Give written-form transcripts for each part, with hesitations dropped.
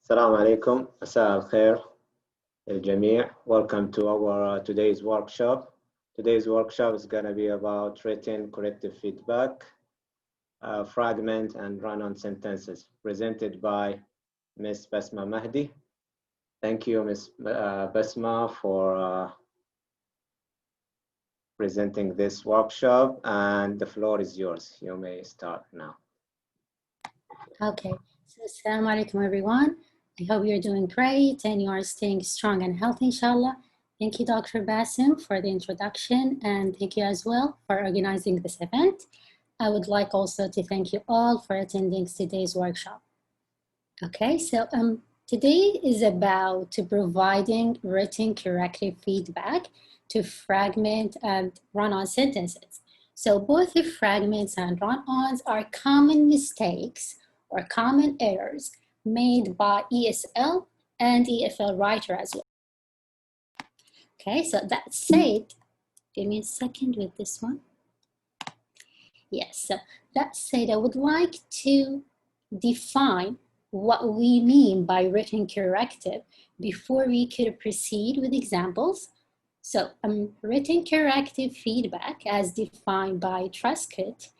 السلام عليكم مساء الخير للجميع. Welcome to our today's workshop. Today's workshop is going to be about written corrective feedback, fragment and run-on sentences presented by Ms. Basmah Mahdi. Thank you, Ms. Basmah, for presenting this workshop, and the floor is yours. You may start now. Okay, so assalamu alaikum everyone. I hope you're doing great and you are staying strong and healthy, inshallah. Thank you, Dr. Basim, for the introduction, and thank you as well for organizing this event. I would like also to thank you all for attending today's workshop. Okay, so today is about providing written corrective feedback to fragment and run-on sentences. So both the fragments and run-ons are common mistakes or common errors made by ESL and EFL writer as well. Okay, so that said, give me a second with this one. Yes, so that said, I would like to define what we mean by written corrective before we could proceed with examples. So written corrective feedback, as defined by Truscott,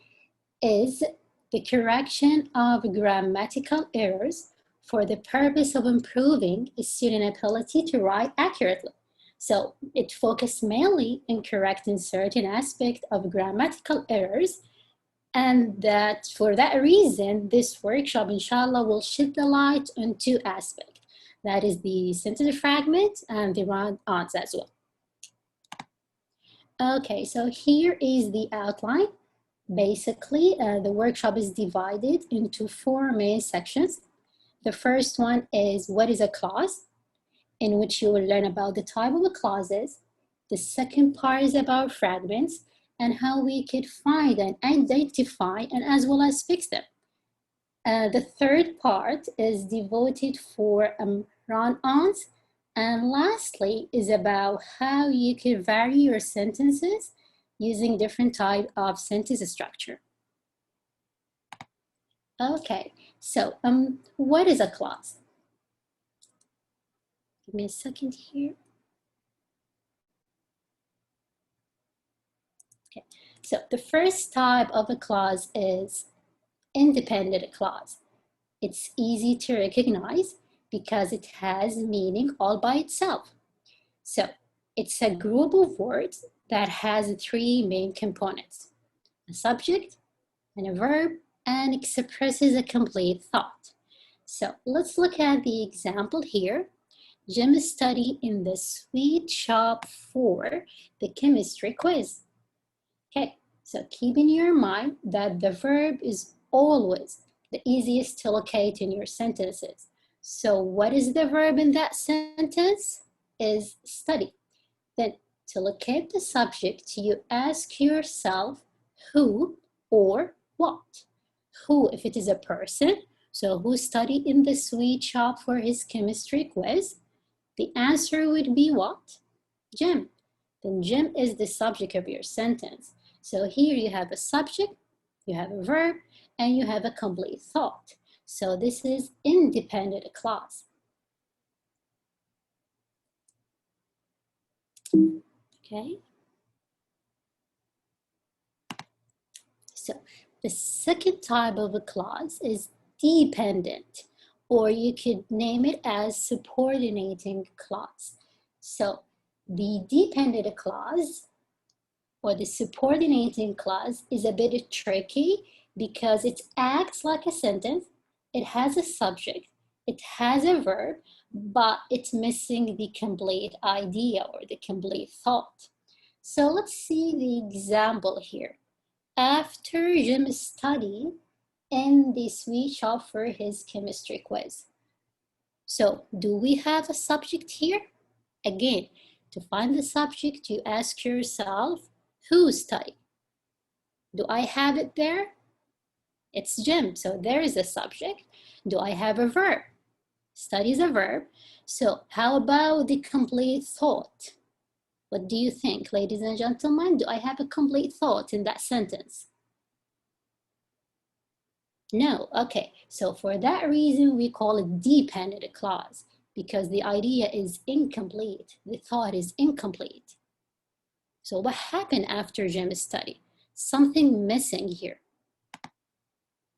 is the correction of grammatical errors for the purpose of improving a student ability to write accurately. So it focused mainly on correcting certain aspects of grammatical errors, and that for that reason, this workshop, inshallah, will shed the light on two aspects. That is the sentence fragment and the run-ons as well. Okay, so here is the outline. Basically, the workshop is divided into four main sections. The first one is what is a clause, in which you will learn about the type of the clauses. The second part is about fragments and how we could find and identify and as well as fix them. The third part is devoted for run-ons. And lastly is about how you can vary your sentences using different type of sentence structure. Okay, so what is a clause? Give me a second here. Okay, so the first type of a clause is independent clause. It's easy to recognize because it has meaning all by itself. So it's a group of words that has three main components: a subject and a verb, and expresses a complete thought. So let's look at the example here. Jim studied in the sweet shop for the chemistry quiz. Okay, so keep in your mind that the verb is always the easiest to locate in your sentences. So what is the verb in that sentence? Is study. Then to locate the subject, you ask yourself who or what. Who, if it is a person, so who studied in the sweet shop for his chemistry quiz? The answer would be what? Jim. Then Jim is the subject of your sentence. So here you have a subject, you have a verb, and you have a complete thought. So this is independent clause. Okay. So the second type of a clause is dependent, or you could name it as subordinating clause. So the dependent clause or the subordinating clause is a bit tricky because it acts like a sentence. It has a subject, it has a verb, but it's missing the complete idea or the complete thought. So let's see the example here. After Jim studied in the sweet shop for his chemistry quiz. So do we have a subject here? Again, to find the subject, you ask yourself, who studied? Do I have it there? It's Jim, so there is a subject. Do I have a verb? Study is a verb. So how about the complete thought? What do you think, ladies and gentlemen? Do I have a complete thought in that sentence? No, okay. So for that reason, we call it dependent clause because the idea is incomplete. The thought is incomplete. So what happened after Jim's study? Something missing here.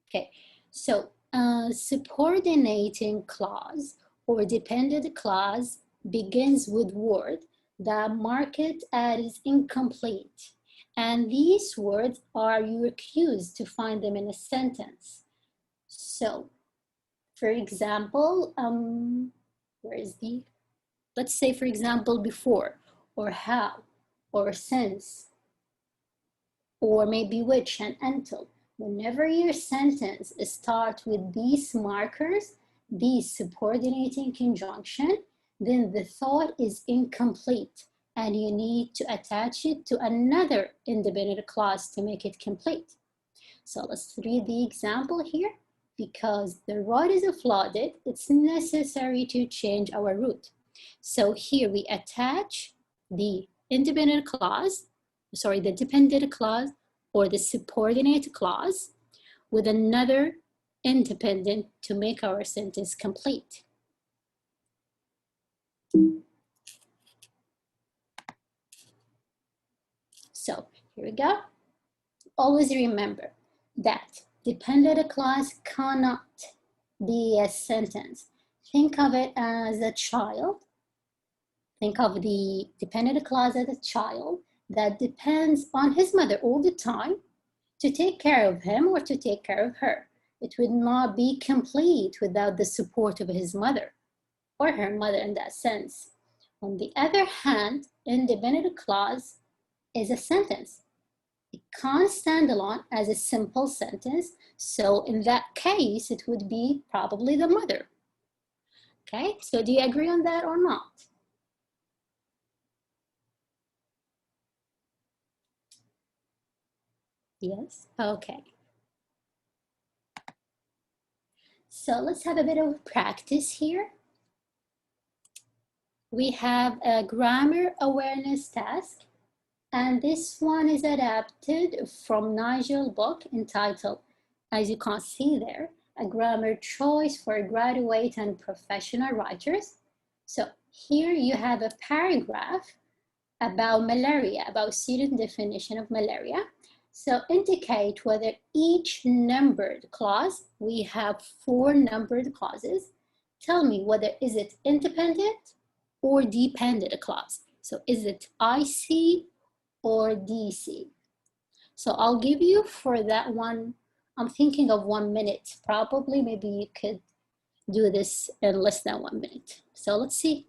Okay, so subordinating clause or dependent clause begins with word that mark it as incomplete. And these words are your cues to find them in a sentence. So, for example, let's say, for example, before, or how, or since, or maybe which and until. Whenever your sentence starts with these markers, these subordinating conjunction, then the thought is incomplete and you need to attach it to another independent clause to make it complete. So let's read the example here. Because the road is flooded, it's necessary to change our route. So here we attach the independent clause, sorry, the dependent clause or the subordinate clause with another independent to make our sentence complete. So here we go. Always remember that dependent clause cannot be a sentence. Think of it as a child. Think of the dependent clause as a child that depends on his mother all the time to take care of him or to take care of her. It would not be complete without the support of his mother or her mother in that sense. On the other hand, independent clause is a sentence. It can't stand alone as a simple sentence. So in that case, it would be probably the mother. Okay, so do you agree on that or not? Yes, okay. So let's have a bit of practice here. We have a grammar awareness task, and this one is adapted from Nigel's book entitled, as you can see there, A Grammar Choice for Graduate and Professional Writers. So here you have a paragraph about malaria, about student definition of malaria. So indicate whether each numbered clause, we have 4 numbered clauses. Tell me whether is it independent or dependent clause. So is it IC or DC? So I'll give you for that one, I'm thinking of 1 minute. Probably maybe you could do this in less than 1 minute. So let's see.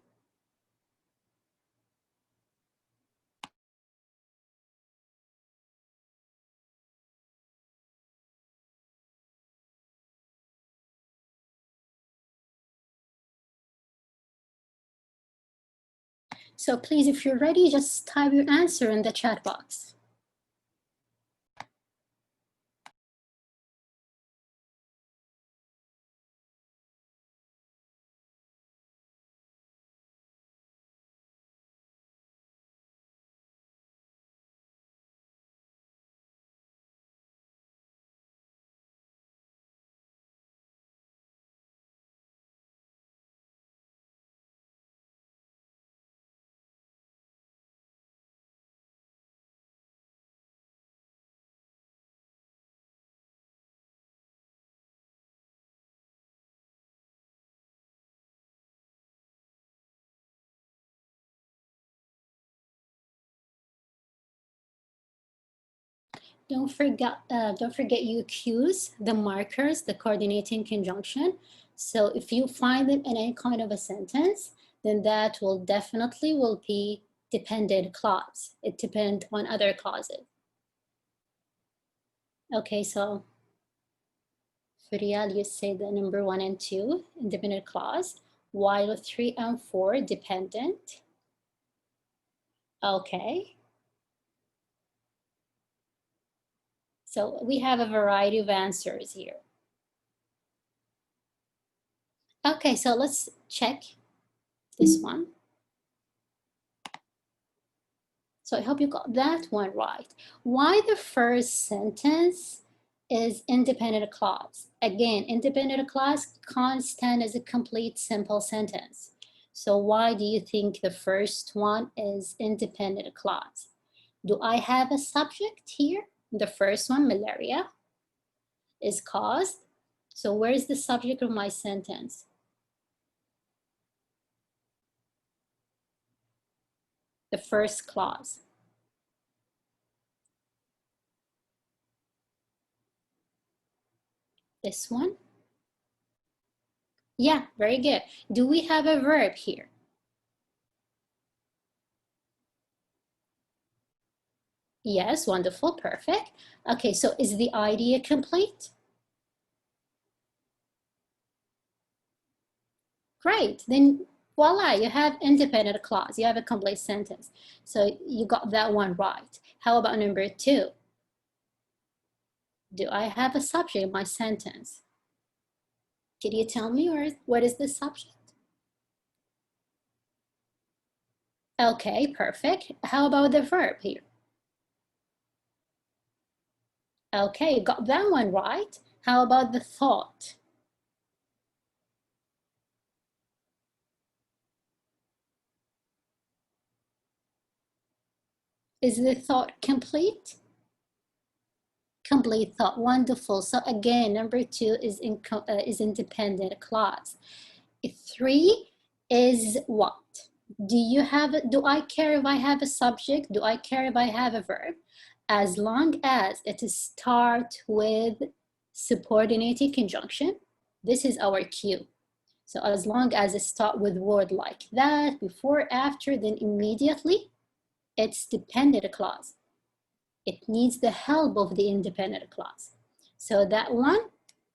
So please, if you're ready, just type your answer in the chat box. Don't forget your cues, the markers, the coordinating conjunction. So if you find them in any kind of a sentence, then that will definitely will be dependent clause. It depends on other clauses. Okay, so for Riyal, you say the number 1 and 2, independent clause, while 3 and 4, dependent. Okay. So we have a variety of answers here. Okay, so let's check this one. So I hope you got that one right. Why the first sentence is independent clause. Again, independent clause can't stand as a complete simple sentence. So why do you think the first one is independent clause? Do I have a subject here? The first one, malaria, is caused. So where is the subject of my sentence? The first clause. This one? Yeah, very good. Do we have a verb here? Yes, wonderful, perfect. Okay, so is the idea complete? Great, then voila, you have independent clause, you have a complete sentence. So you got that one right. How about number 2? Do I have a subject in my sentence? Can you tell me what is the subject? Okay, perfect. How about the verb here? Okay, got that one right. How about the thought? Is the thought complete? Complete thought, wonderful. So again, number 2 is independent clause. 3 is what? Do I care if I have a subject? Do I care if I have a verb? As long as it starts with subordinating conjunction, this is our cue. So as long as it starts with word like that, before, after, then immediately, it's dependent clause. It needs the help of the independent clause. So that one,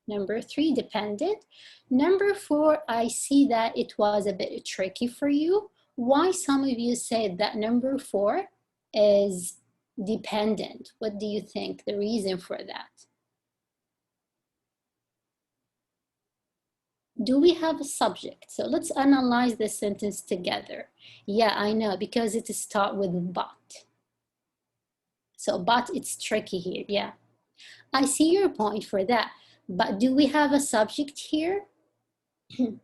number 3, dependent. Number 4, I see that it was a bit tricky for you. Why some of you said that number 4 is dependent? What do you think the reason for that? Do we have a subject? So let's analyze the sentence together. Yeah, I know, because it starts with but. So but it's tricky here, yeah. I see your point for that, but do we have a subject here? Could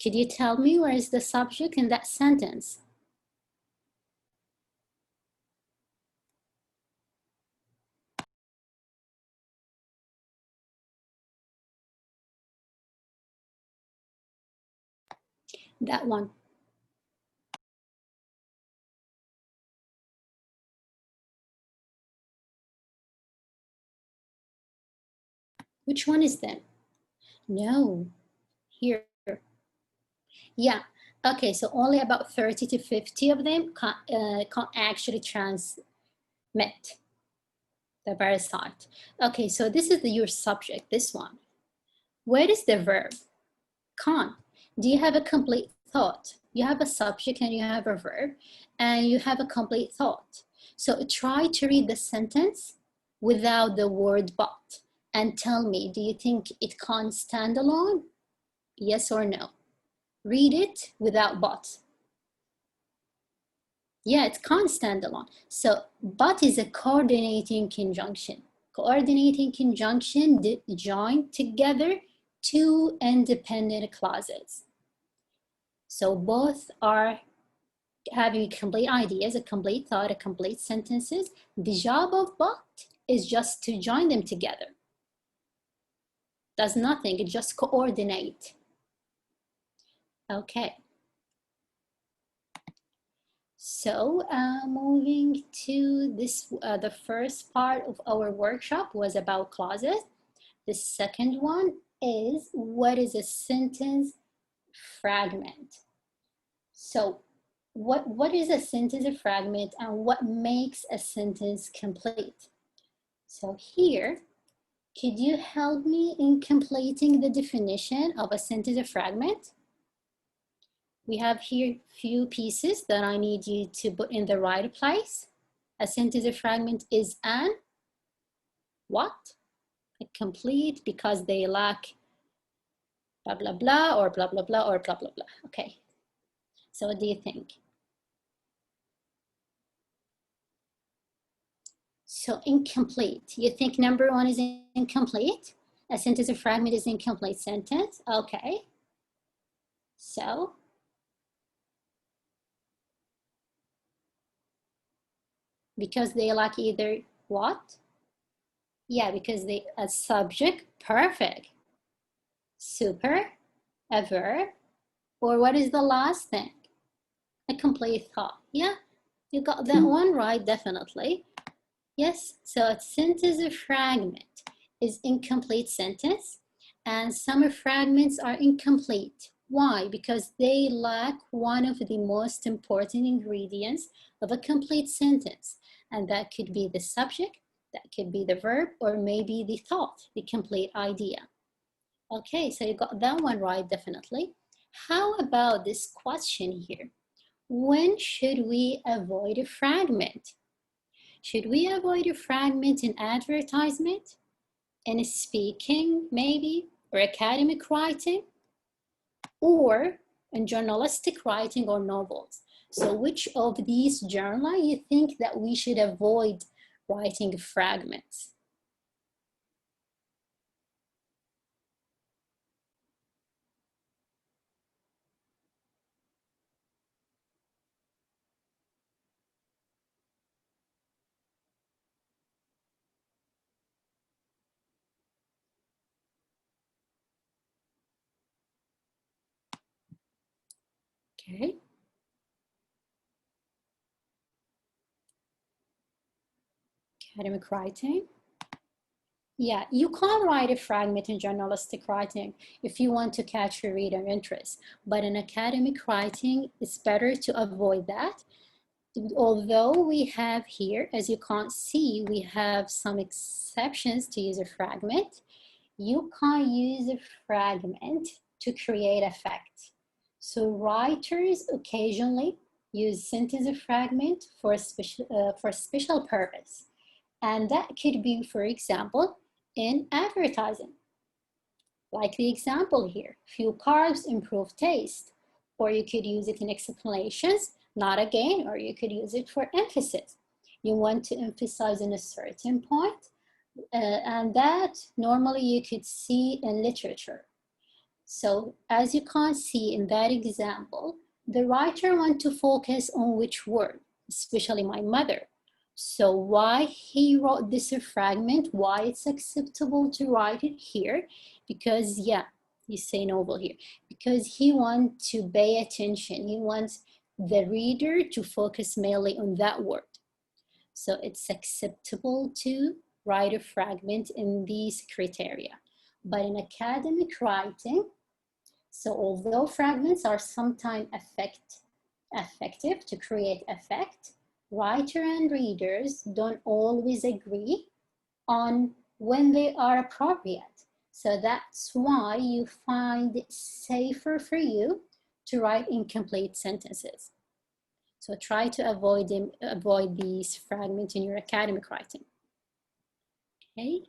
you tell me where is the subject in that sentence? That one. Which one is that? No, here. Yeah, okay, so only about 30 to 50 of them can't actually transmit the parasite. Okay, so this is your subject, this one. Where is the verb? Can't. Do you have a complete thought? You have a subject and you have a verb and you have a complete thought. So try to read the sentence without the word but and tell me, do you think it can't stand alone? Yes or no? Read it without but. Yeah, it can't stand alone. So but is a coordinating conjunction. Coordinating conjunction join together 2 independent clauses. So both are having complete ideas, a complete thought, a complete sentences. The job of but is just to join them together. Does nothing, it just coordinate. Okay. So moving to this, the first part of our workshop was about clauses. The second one is what is a sentence fragment? So what is a sentence fragment and what makes a sentence complete? So here, could you help me in completing the definition of a sentence fragment? We have here few pieces that I need you to put in the right place. A sentence fragment is an what? A complete because they lack blah, blah, blah, or blah, blah, blah, or blah, blah, blah. Okay, so what do you think? So incomplete. You think number one is incomplete? A sentence or fragment is incomplete sentence. Okay. So because they lack either what? Yeah, because they a subject, perfect. Super, a verb, or what is the last thing? A complete thought. Yeah, you got that one right, definitely. Yes, so a sentence or fragment is incomplete sentence, and some fragments are incomplete. Why? Because they lack one of the most important ingredients of a complete sentence, and that could be the subject, that could be the verb, or maybe the thought, the complete idea. Okay, so you got that one right, definitely. How about this question here? When should we avoid a fragment? Should we avoid a fragment in advertisement, in speaking maybe, or academic writing, or in journalistic writing or novels? So which of these journals you think that we should avoid writing fragments? Okay. Academic writing. Yeah, you can't write a fragment in journalistic writing if you want to catch your reader interest. But in academic writing, it's better to avoid that. Although we have here, as you can't see, we have some exceptions to use a fragment. You can't use a fragment to create effect. So writers occasionally use sentence or fragment for a special purpose. And that could be, for example, in advertising. Like the example here, few carbs improve taste. Or you could use it in explanations, not again, or you could use it for emphasis. You want to emphasize on a certain point, and that normally you could see in literature. So as you can see in that example, the writer wants to focus on which word, especially my mother. So why he wrote this fragment, why it's acceptable to write it here, because yeah, you say novel here, because he wants to pay attention. He wants the reader to focus mainly on that word. So it's acceptable to write a fragment in these criteria. But in academic writing, so although fragments are sometimes effective to create effect, writer and readers don't always agree on when they are appropriate. So that's why you find it safer for you to write incomplete sentences. So try to avoid these fragments in your academic writing. Okay.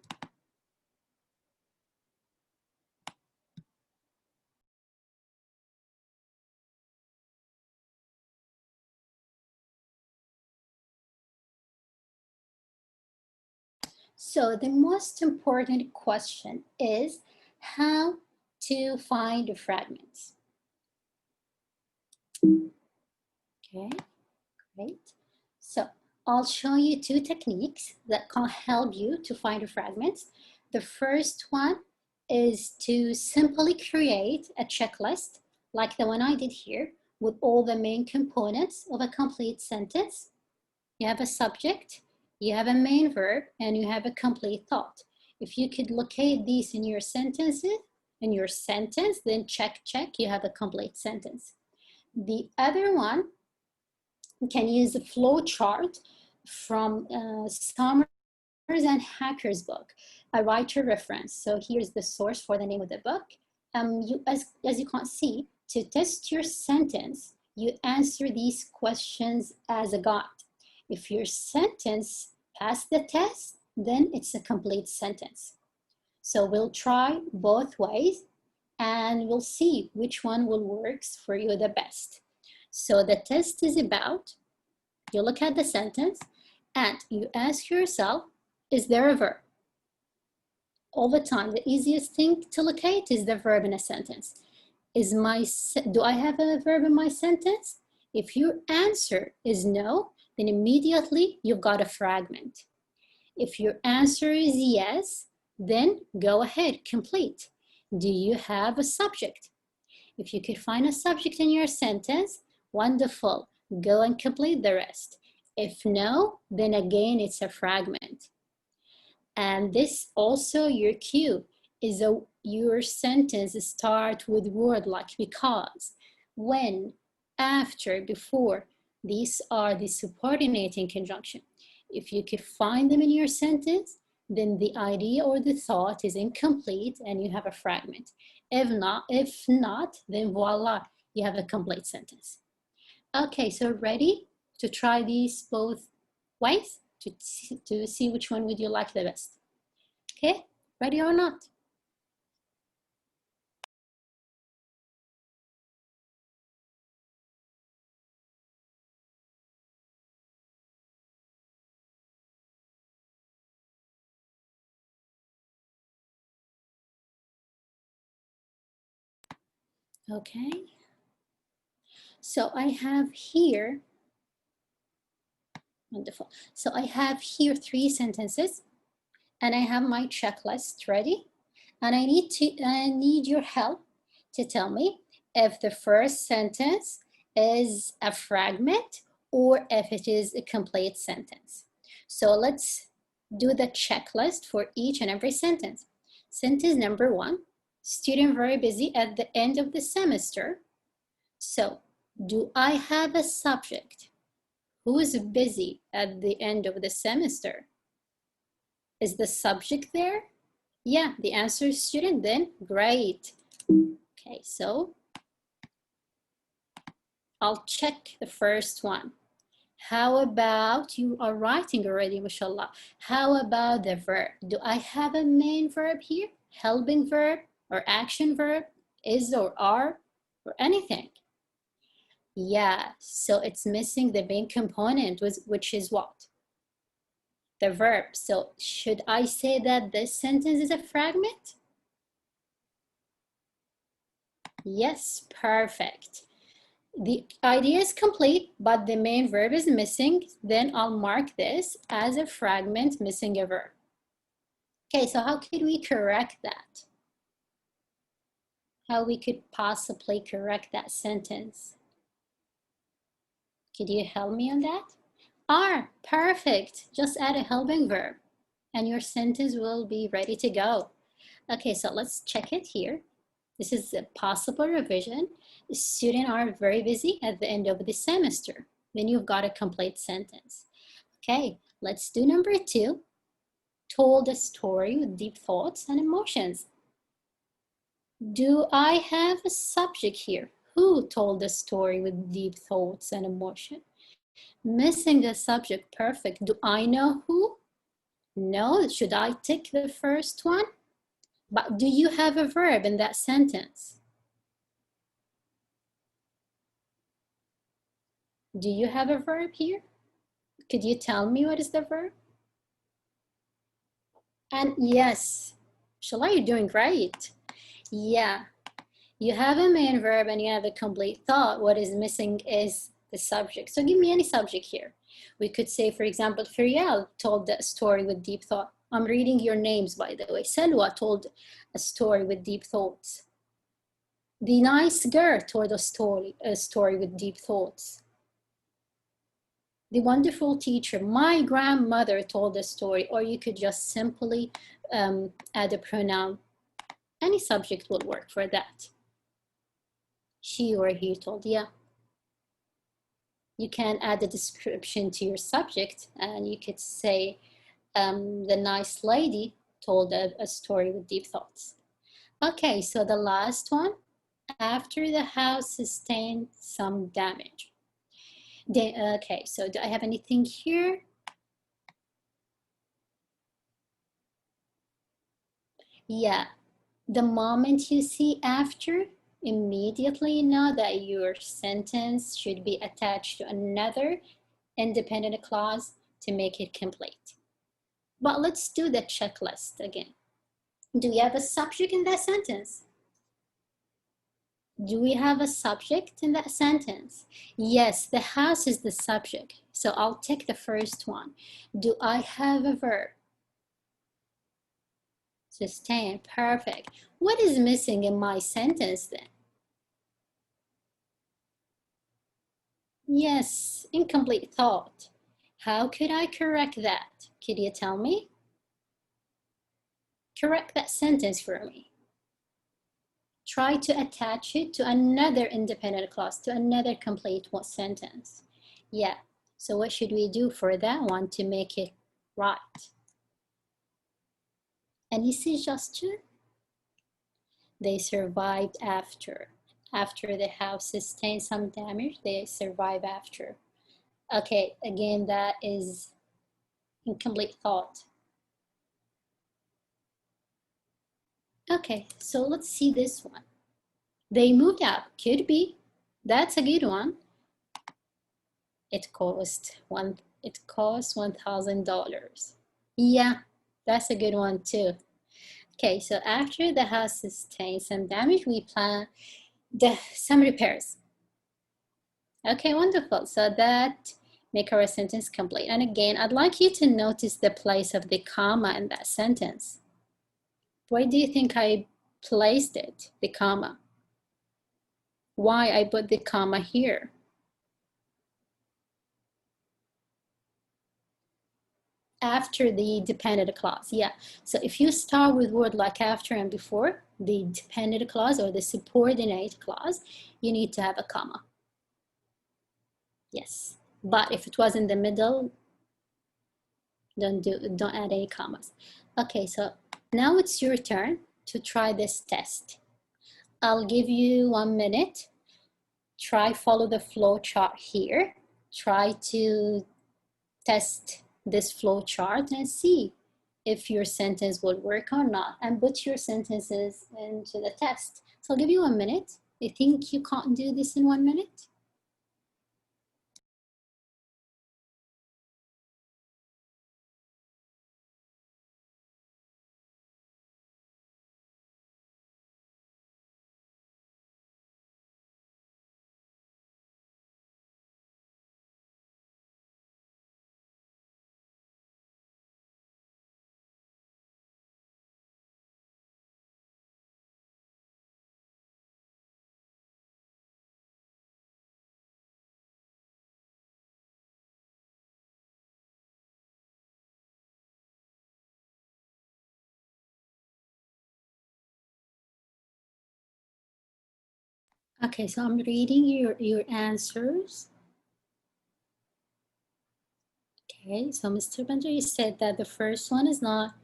So the most important question is how to find the fragments. Okay, great. So I'll show you two techniques that can help you to find the fragments. The first one is to simply create a checklist like the one I did here with all the main components of a complete sentence. You have a subject, you have a main verb, and you have a complete thought. If you could locate these in your sentences, in your sentence, then check, you have a complete sentence. The other one, you can use a flow chart from Summers and Hacker's book, a writer reference. So here's the source for the name of the book. As you can see, to test your sentence, you answer these questions as a guide. If your sentence passed the test, then it's a complete sentence. So we'll try both ways and we'll see which one will work for you the best. So the test is about, you look at the sentence And you ask yourself, is there a verb? All the time, the easiest thing to locate is the verb in a sentence. Do I have a verb in my sentence? If your answer is no, then immediately you've got a fragment. If your answer is yes, then go ahead, complete. Do you have a subject? If you could find a subject in your sentence, wonderful, go and complete the rest. If no, then again, it's a fragment. And this also your cue is your sentence start with word like because, when, after, before. These are the subordinating conjunction. If you could find them in your sentence, then the idea or the thought is incomplete and you have a fragment. If not, then voila, you have a complete sentence. Okay, so ready to try these both ways to see which one would you like the best? Okay, ready or not? Okay, so I have here, wonderful. So I have here 3 sentences and I have my checklist ready. And I need your help to tell me if the first sentence is a fragment or if it is a complete sentence. So let's do the checklist for each and every sentence. Sentence number 1, student very busy at the end of the semester. So, do I have a subject? Who is busy at the end of the semester? Is the subject there? Yeah, the answer is student then. Great. Okay, so I'll check the first one. How about, you are writing already, mashallah. How about the verb? Do I have a main verb here? Helping verb or action verb? Is or are or anything? Yeah, so it's missing the main component, which is what? The verb. So should I say that this sentence is a fragment? Yes, perfect. The idea is complete, but the main verb is missing. Then I'll mark this as a fragment missing a verb. Okay, so how could we correct that? How we could possibly correct that sentence? Could you help me on that? Are, perfect. Just add a helping verb and your sentence will be ready to go. Okay, so let's check it here. This is a possible revision. The students are very busy at the end of the semester. Then you've got a complete sentence. Okay, let's do number 2. Told a story with deep thoughts and emotions. Do I have a subject here? Who told a story with deep thoughts and emotion? Missing the subject, perfect. Do I know who? No, should I tick the first one? But do you have a verb in that sentence? Do you have a verb here? Could you tell me what is the verb? And yes, Shalai, you're doing great. Yeah, you have a main verb and you have a complete thought. What is missing is the subject. So give me any subject here. We could say, for example, Ferial told a story with deep thought. I'm reading your names, by the way. Selwa told a story with deep thoughts. The nice girl told a story with deep thoughts. The wonderful teacher, my grandmother told a story, or you could just simply add a pronoun. Any subject will work for that. She or he told, yeah. You can add a description to your subject and you could say, the nice lady told a story with deep thoughts. Okay, so the last one, after the house sustained some damage. Okay, so do I have anything here? Yeah, the moment you see after, immediately know that your sentence should be attached to another independent clause to make it complete. But let's do the checklist again. Do we have a subject in that sentence? Do we have a subject in that sentence? Yes, the house is the subject. So I'll take the first one. Do I have a verb? Sustain, perfect. What is missing in my sentence then? Yes, incomplete thought. How could I correct that? Could you tell me? Correct that sentence for me. Try to attach it to another independent clause, to another complete sentence. Yeah, so what should we do for that one to make it right? Any suggestion? They survived after. After the house sustained some damage, they survive after. Okay, again, that is incomplete thought. Okay, so let's see this one. They moved out, could be. That's a good one. It cost $1,000. Yeah, that's a good one too. Okay, so after the house sustained some damage, we plan some repairs. Okay, wonderful. So that make our sentence complete. And again, I'd like you to notice the place of the comma in that sentence. Where do you think I placed it, the comma? Why I put the comma here? After the dependent clause, yeah. So if you start with word like after and before the dependent clause or the subordinate clause, you need to have a comma. Yes, but if it was in the middle, don't add any commas. Okay, so now it's your turn to try this test. I'll give you 1 minute. Try follow the flow chart here. Try to test this flow chart and see if your sentence will work or not, and put your sentences into the test. So I'll give you 1 minute. You think you can't do this in 1 minute? Okay, so I'm reading your answers. Okay, so Mr. Bender, you said that the first one is not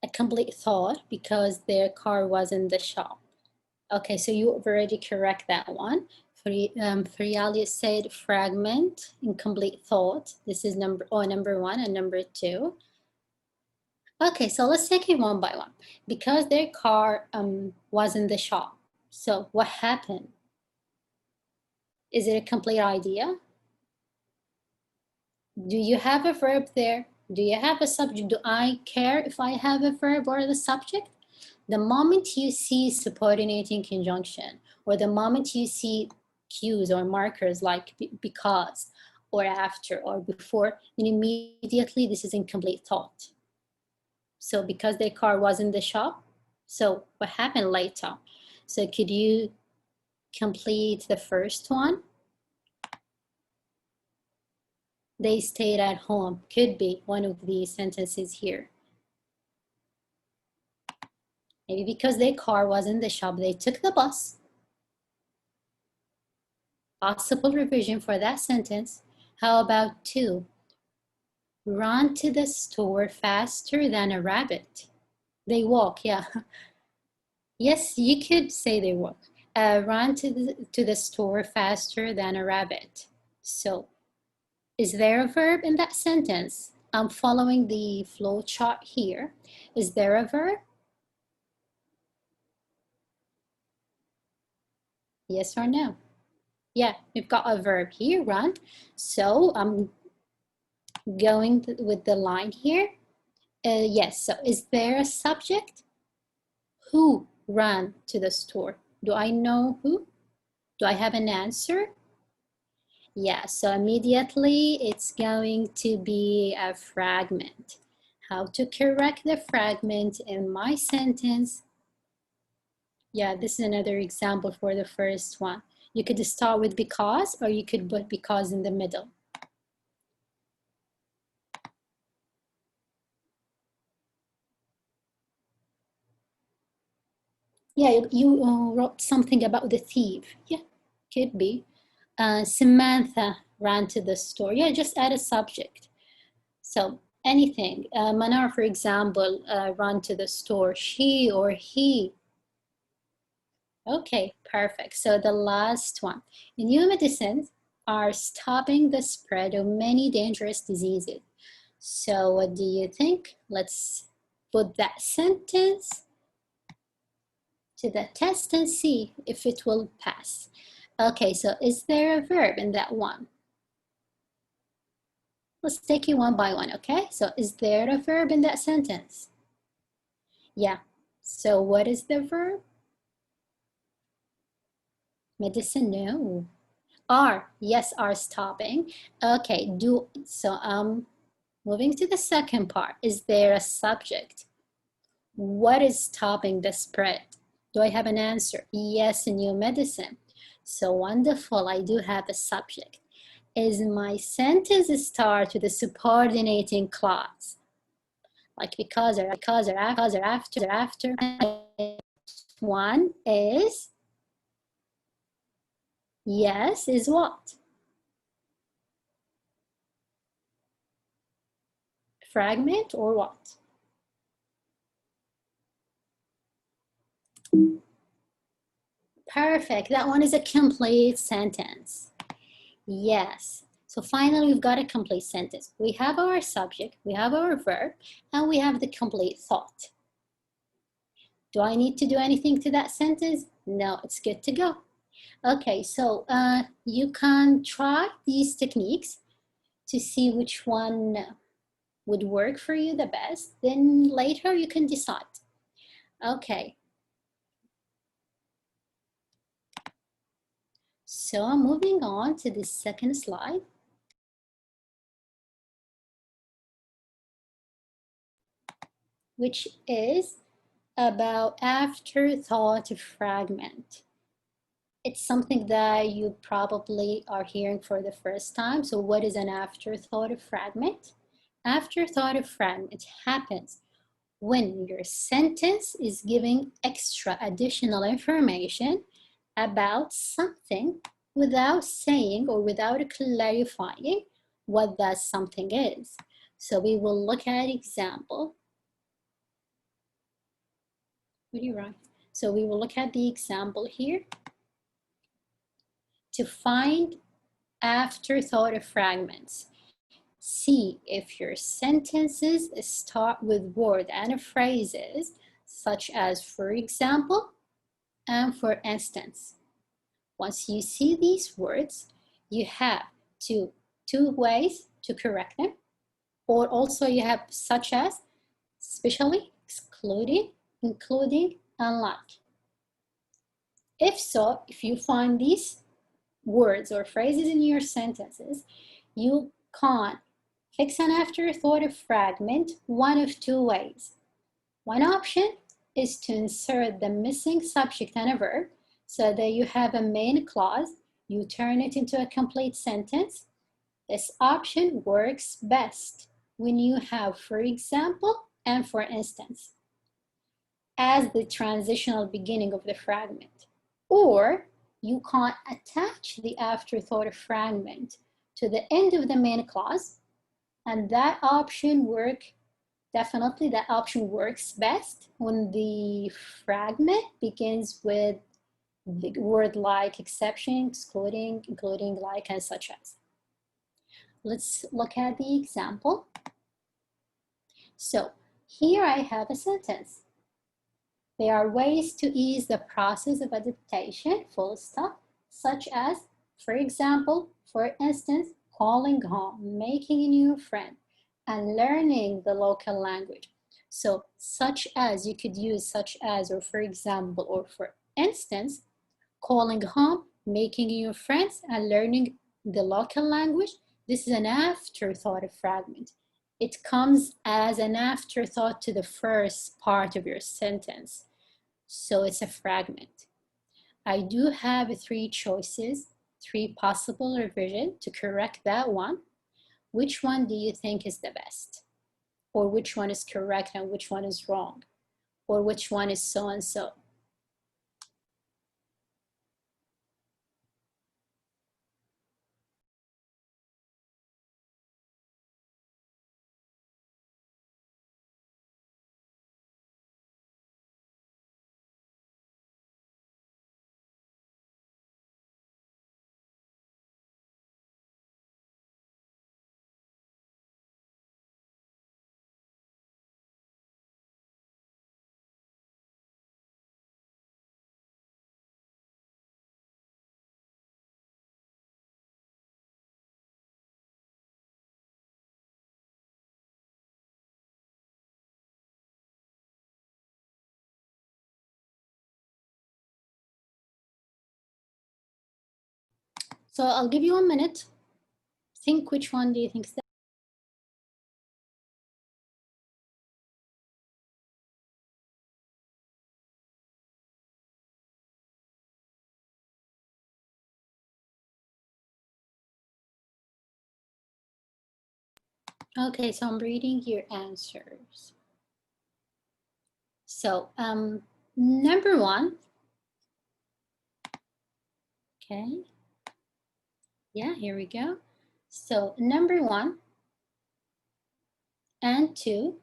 a complete thought because their car was in the shop. Okay, so you already correct that one. Frialia said fragment, incomplete thought. This is number 1 and number 2. Okay, so let's take it one by one. Because their car was in the shop. So what happened? Is it a complete idea? Do you have a verb there? Do you have a subject? Do I care if I have a verb or the subject? The moment you see subordinating conjunction, or the moment you see cues or markers like because, or after, or before, then immediately this is incomplete thought. So because their car was in the shop, so what happened later? So could you complete the first one? They stayed at home. Could be one of these sentences here. Maybe because their car was in the shop, they took the bus. Possible revision for that sentence. How about 2? Run to the store faster than a rabbit. They walk, yeah. Yes, you could say they walk. Run to the store faster than a rabbit. So, is there a verb in that sentence? I'm following the flow chart here. Is there a verb? Yes or no? Yeah, we've got a verb here, run. So going with the line here. Yes, so is there a subject? Who ran to the store? Do I know who? Do I have an answer? Yeah, so immediately it's going to be a fragment. How to correct the fragment in my sentence? Yeah, this is another example for the first one. You could start with because, or you could put because in the middle. Yeah, you wrote something about the thief. Yeah, could be. Samantha ran to the store. Yeah, just add a subject. So anything. Manar, for example, ran to the store. She or he. Okay, perfect. So the last one. New medicines are stopping the spread of many dangerous diseases. So what do you think? Let's put that sentence to the test and see if it will pass. Okay, so is there a verb in that one? Let's take it one by one, okay? So is there a verb in that sentence? Yeah, so what is the verb? Medicine, no. Are, yes, are stopping. Okay, moving to the second part. Is there a subject? What is stopping the spread? Do I have an answer? Yes, new medicine. So wonderful, I do have a subject. Is my sentence start with a subordinating clause? Like because or after. One is, yes, is what? Fragment or what? Perfect, that one is a complete sentence. Yes. So finally, we've got a complete sentence. We have our subject, we have our verb, and we have the complete thought. Do I need to do anything to that sentence? No, it's good to go. Okay, so you can try these techniques to see which one would work for you the best. Then later you can decide. Okay. So moving on to the second slide. Which is about afterthought fragment. It's something that you probably are hearing for the first time. So what is an afterthought fragment? Afterthought fragment happens when your sentence is giving extra additional information about something without saying or without clarifying what that something is. So we will look at example. What do you write? So we will look at the example here to find afterthought fragments. See if your sentences start with words and phrases such as for example and for instance. Once you see these words, you have two ways to correct them, or also you have such as especially, excluding, including, and like. If so, if you find these words or phrases in your sentences, you can fix an afterthought fragment one of two ways. One option is to insert the missing subject and a verb so that you have a main clause, you turn it into a complete sentence. This option works best when you have for example and for instance as the transitional beginning of the fragment. Or you can attach the afterthought fragment to the end of the main clause, and that option works best when the fragment begins with the word like, exception, excluding, including, like, and such as. Let's look at the example. So here I have a sentence. There are ways to ease the process of adaptation, full stop, such as, for example, for instance, calling home, making a new friend, and learning the local language. So such as, you could use such as, or for example, or for instance, calling home, making new friends, and learning the local language. This is an afterthought of fragment. It comes as an afterthought to the first part of your sentence. So it's a fragment. I do have 3 choices, 3 possible revisions to correct that one. Which one do you think is the best? Or which one is correct and which one is wrong? Or which one is so and so? So I'll give you 1 minute. Think which one do you think is the Okay, so I'm reading your answers. So number 1, okay. Yeah, here we go. So number 1 and 2,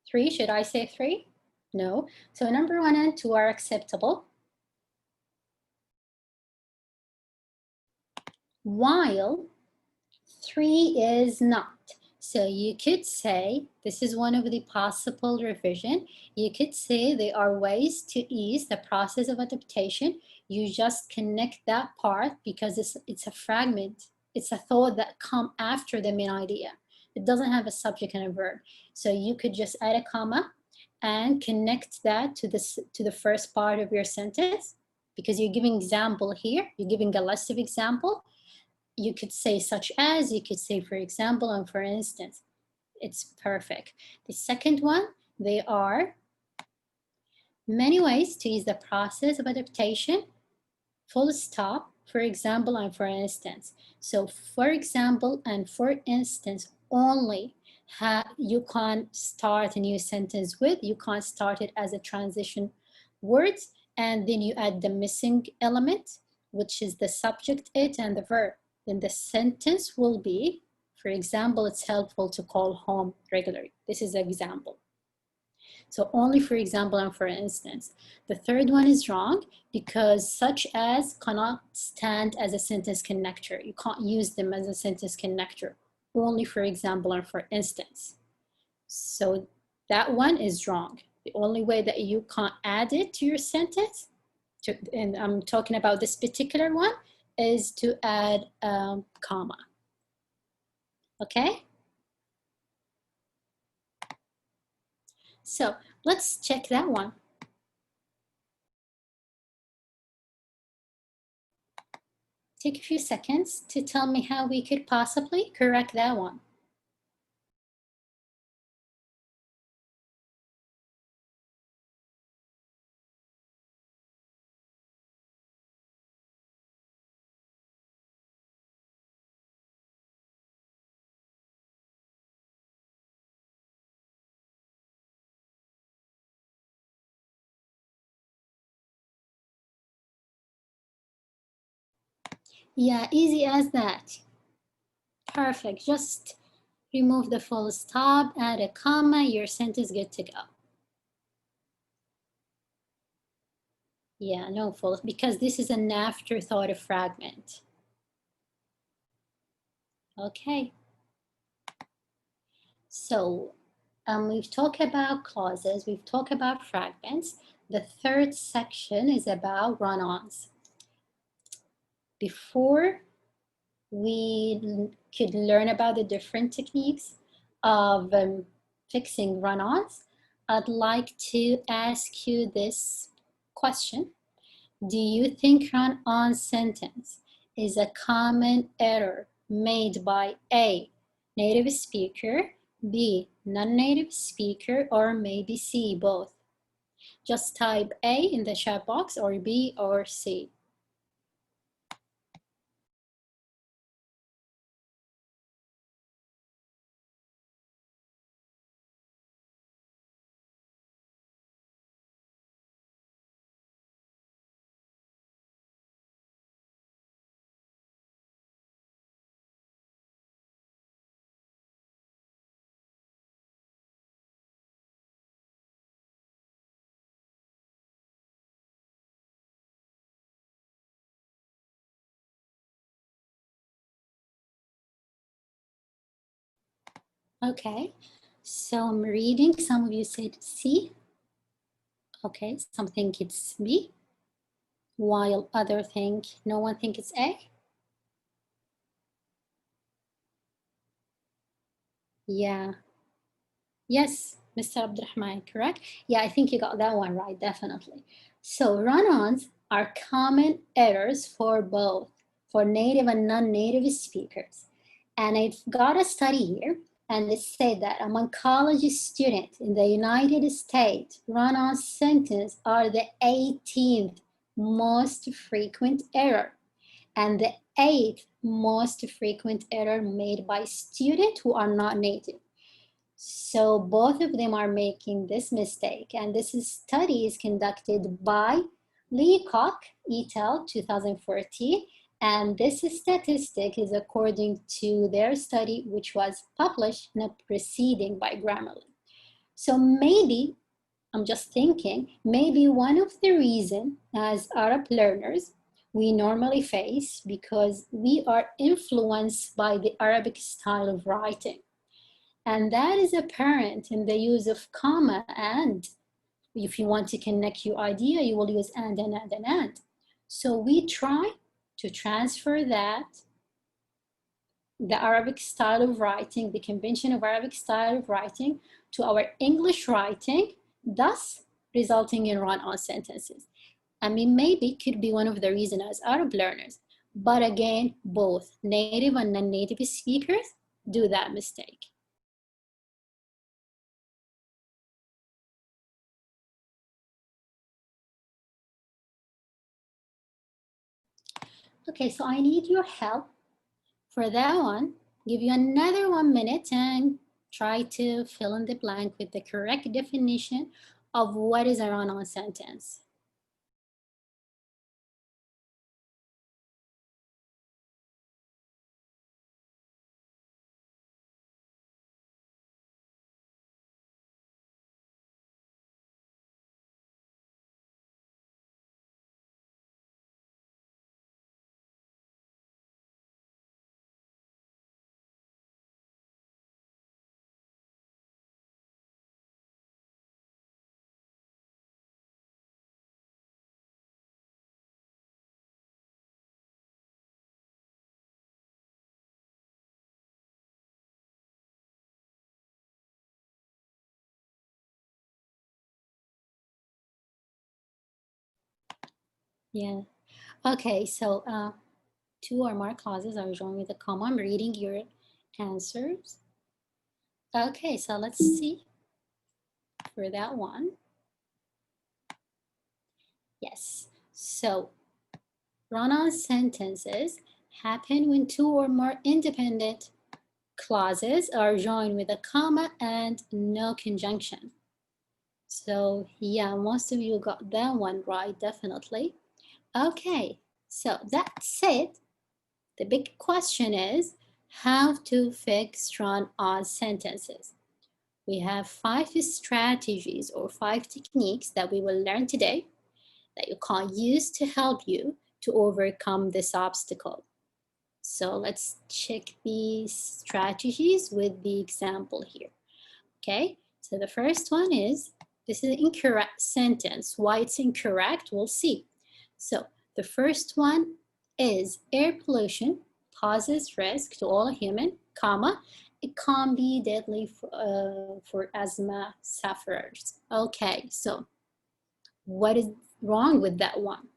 3, should I say 3? No. So number 1 and 2 are acceptable, while 3 is not. So you could say, this is one of the possible revision. You could say there are ways to ease the process of adaptation. You just connect that part because it's a fragment. It's a thought that come after the main idea. It doesn't have a subject and a verb. So you could just add a comma and connect that to the first part of your sentence, because you're giving example here. You're giving a list of example. You could say such as, you could say for example, and for instance. It's perfect. The second one, there are many ways to ease the process of adaptation, full stop, for example, and for instance. So for example and for instance only, you can't start a new sentence with, you can't start it as a transition words, and then you add the missing element, which is the subject, it, and the verb. Then the sentence will be, for example, it's helpful to call home regularly. This is an example. So only for example and for instance. The third one is wrong because such as cannot stand as a sentence connector. You can't use them as a sentence connector. Only for example and for instance. So that one is wrong. The only way that you can't add it to your sentence, and I'm talking about this particular one, is to add a comma. Okay? So let's check that one. Take a few seconds to tell me how we could possibly correct that one. Yeah, easy as that. Perfect. Just remove the full stop, add a comma, your sentence is good to go. Yeah, no full, because this is an afterthought of fragment. Okay. So we've talked about clauses, we've talked about fragments. The third section is about run-ons. Before we could learn about the different techniques of fixing run-ons, I'd like to ask you this question. Do you think run-on sentence is a common error made by A, native speaker, B, non-native speaker, or maybe C, both? Just type A in the chat box, or B or C. Okay, so I'm reading. Some of you said C. Okay, some think it's B, while other think, no one think it's A. Yeah. Yes, Mr. Abdurrahman, correct? Yeah, I think you got that one right, definitely. So run-ons are common errors for both, for native and non-native speakers. And I've got a study here, and it said that among college students in the United States, run-on sentences are the 18th most frequent error, and the 8th most frequent error made by students who are not native. So both of them are making this mistake, and this study is conducted by Leacock et al. 2014, and this statistic is according to their study, which was published in a proceeding by Grammarly. So maybe, I'm just thinking, maybe one of the reasons as Arab learners we normally face because we are influenced by the Arabic style of writing. And that is apparent in the use of comma and. If you want to connect your idea, you will use and. So we try to transfer that, the Arabic style of writing, the convention of Arabic style of writing, to our English writing, thus resulting in run-on sentences. I mean, maybe could be one of the reasons as Arab learners, but again, both native and non-native speakers do that mistake. Okay, so I need your help for that one. Give you another 1 minute and try to fill in the blank with the correct definition of what is a run-on sentence. Yeah. Okay, so 2 or more clauses are joined with a comma. I'm reading your answers. Okay, so let's see for that one. Yes, so run-on sentences happen when 2 or more independent clauses are joined with a comma and no conjunction. So yeah, most of you got that one right, definitely. Okay, so that's it. The big question is how to fix run-on sentences. We have 5 strategies or 5 techniques that we will learn today that you can use to help you to overcome this obstacle. So let's check these strategies with the example here. Okay, so the first one is, this is an incorrect sentence. Why it's incorrect, we'll see. So the first one is air pollution poses risk to all human, comma, it can be deadly for asthma sufferers. Okay, so what is wrong with that one?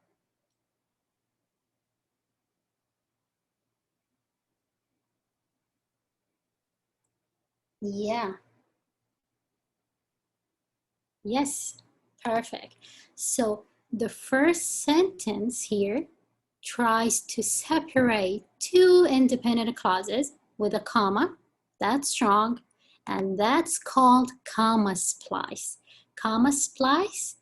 Yeah. Yes, perfect. So the first sentence here tries to separate two independent clauses with a comma. That's strong, and that's called comma splice. Comma splice,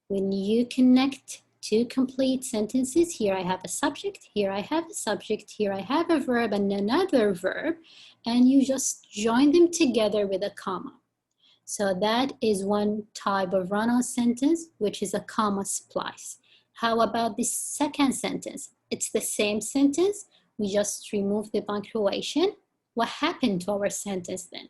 when you connect two complete sentences, here I have a subject, here I have a subject, here I have a verb and another verb, and you just join them together with a comma. So that is one type of run-on sentence, which is a comma splice. How about the second sentence? It's the same sentence, we just remove the punctuation. What happened to our sentence then?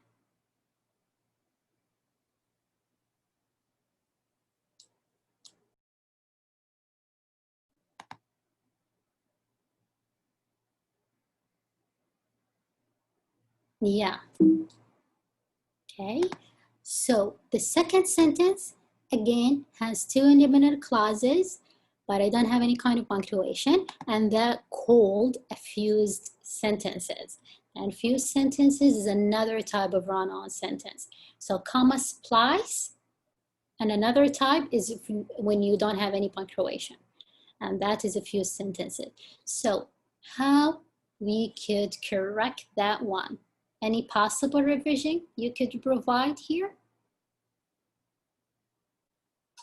Yeah. Okay, so the second sentence, again, has two independent clauses, but I don't have any kind of punctuation, and they're called fused sentences. And fused sentences is another type of run-on sentence. So comma splice, and another type is when you don't have any punctuation, and that is a fused sentences. So how we could correct that one? Any possible revision you could provide here?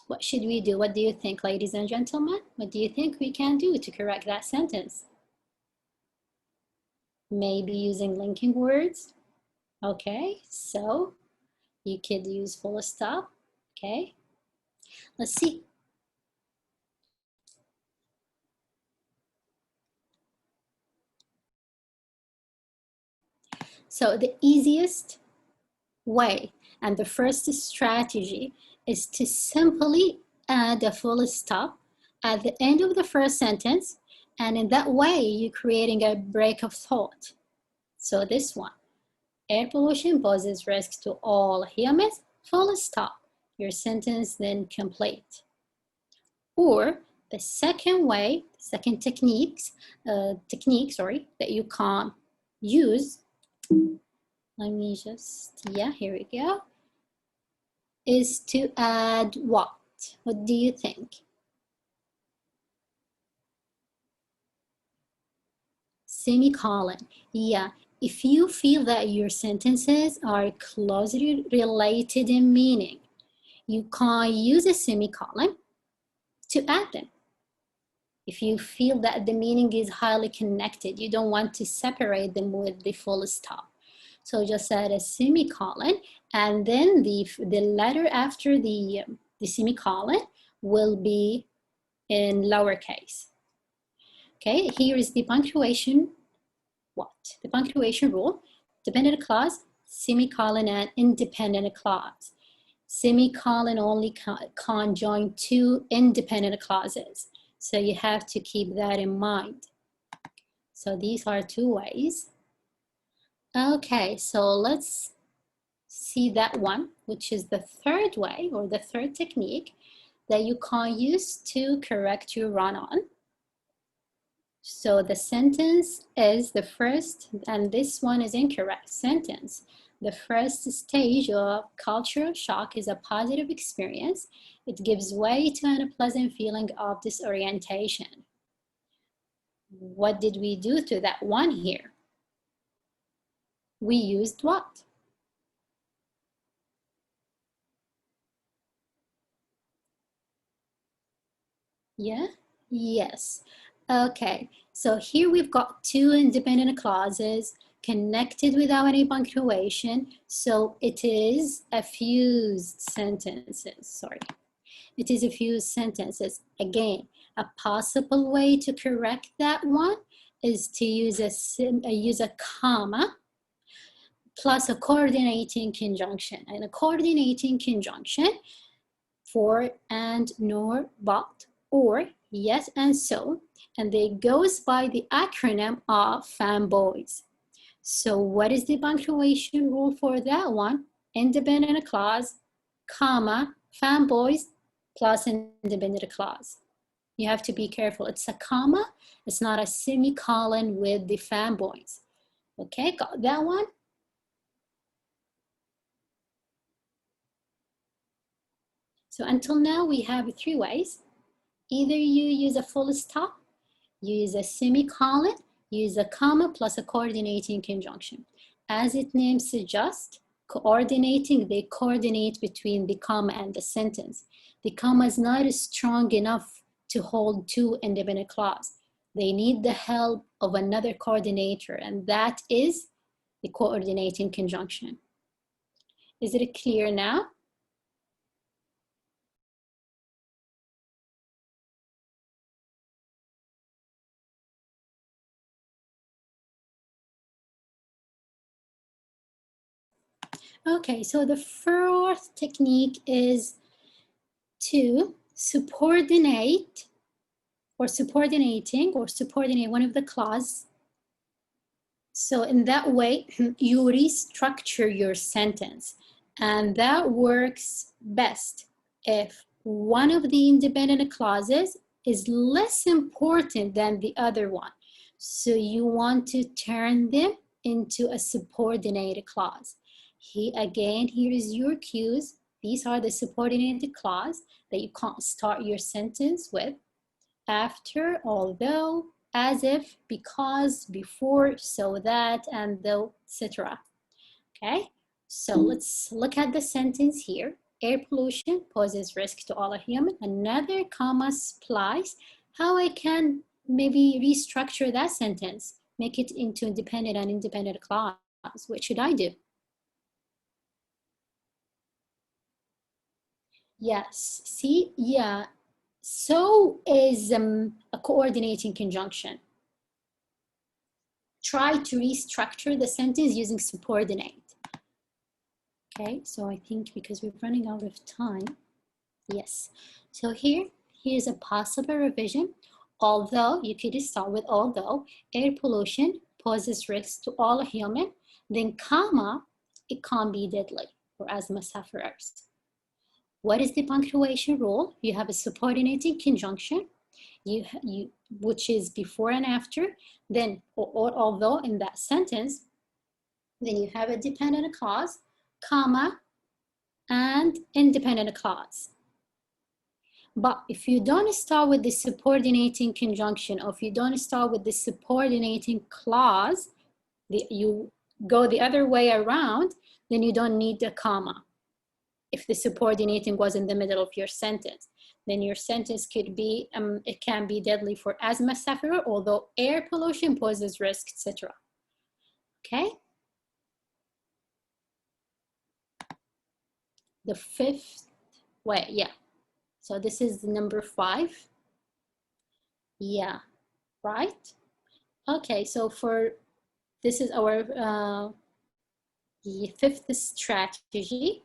What should we do? What do you think, ladies and gentlemen? What do you think we can do to correct that sentence? Maybe using linking words. Okay, so you could use full stop. Okay, let's see. So the easiest way and the first strategy is to simply add a full stop at the end of the first sentence, and in that way you're creating a break of thought. So this one, air pollution poses risk to all humans, full stop, your sentence then complete. Or the second way, second technique, that you can use, let me just, yeah, here we go, is to add what? What do you think? Semicolon. Yeah, if you feel that your sentences are closely related in meaning, you can use a semicolon to add them. If you feel that the meaning is highly connected, you don't want to separate them with the full stop. So just add a semicolon, and then the letter after the semicolon will be in lowercase. Okay, here is the punctuation. What? The punctuation rule: dependent clause, semicolon, and independent clause. Semicolon only can join two independent clauses. So you have to keep that in mind. So these are two ways. Okay, so let's see that one, which is the third way or the third technique that you can use to correct your run-on. So the sentence is the first, and this one is incorrect sentence. The first stage of cultural shock is a positive experience. It gives way to an unpleasant feeling of disorientation. What did we do to that one here? We used what? Yeah? Yes. Okay, so here we've got two independent clauses connected without any punctuation, so it is a fused sentences, sorry. It is a fused sentences. Again, a possible way to correct that one is to use a comma plus a coordinating conjunction. And a coordinating conjunction for and, nor, but, or, yes, and so and they goes by the acronym of fanboys. So what is the punctuation rule for that one? Independent clause, comma, fanboys, plus independent clause. You have to be careful. It's a comma, it's not a semicolon with the fanboys. Okay, got that one? So until now, we have 3 ways. Either you use a full stop, you use a semicolon, you use a comma plus a coordinating conjunction. As its name suggests, coordinating, they coordinate between the comma and the sentence. The comma is not strong enough to hold 2 independent clauses. They need the help of another coordinator, and that is the coordinating conjunction. Is it clear now? Okay, so the first technique is to subordinate or subordinate one of the clauses. So in that way, you restructure your sentence, and that works best if one of the independent clauses is less important than the other one. So you want to turn them into a subordinated clause. Here is your cues. These are the subordinated clause that you can't start your sentence with. After, although, as if, because, before, so that, and though, etc. Okay, so let's look at the sentence here. Air pollution poses risk to all humans. Another comma splice. How I can maybe restructure that sentence, make it into independent and independent clause. What should I do? Yes, see, yeah. So is a coordinating conjunction. Try to restructure the sentence using subordinate. Okay, so I think because we're running out of time, yes. So here's a possible revision. Although, you could start with although, air pollution poses risks to all humans, then comma, it can't be deadly for asthma sufferers. What is the punctuation rule? You have a subordinating conjunction, which is before and after, then, or although in that sentence, then you have a dependent clause, comma, and independent clause. But if you don't start with the subordinating conjunction, or if you don't start with the subordinating clause, you go the other way around, then you don't need the comma. If the subordinating was in the middle of your sentence, then your sentence could be, it can be deadly for asthma sufferer, although air pollution poses risk, etc. Okay? The 5th way, yeah. So this is number 5. Yeah, right? Okay, so this is our the 5th strategy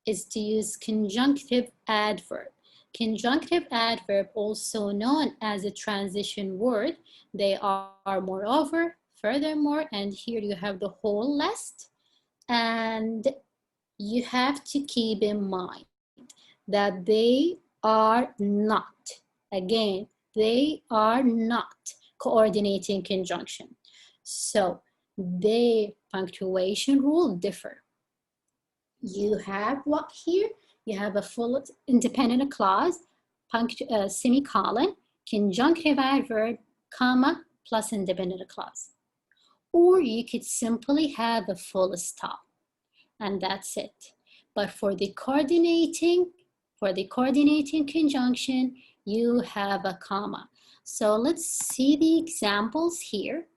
is to use conjunctive adverb. Conjunctive adverb, also known as a transition word, they are moreover, furthermore, and here you have the whole list. And you have to keep in mind that they are not, again, they are not coordinating conjunction. So the punctuation rule differ. You have what here? You have a full independent clause, semicolon, conjunctive adverb, comma, plus independent clause. Or you could simply have a full stop, and that's it. But for the coordinating conjunction, you have a comma. So let's see the examples here.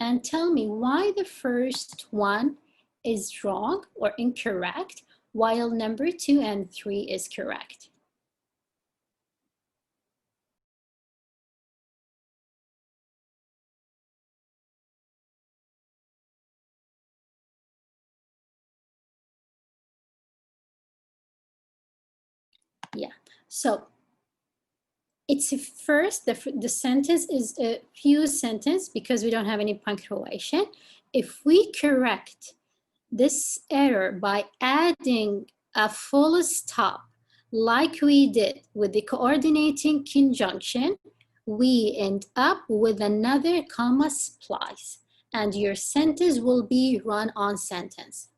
And tell me why the first one is wrong or incorrect, while number 2 and 3 is correct. Yeah, so It's first, the sentence is a fused sentence because we don't have any punctuation. If we correct this error by adding a full stop, like we did with the coordinating conjunction, we end up with another comma splice, and your sentence will be run-on sentence.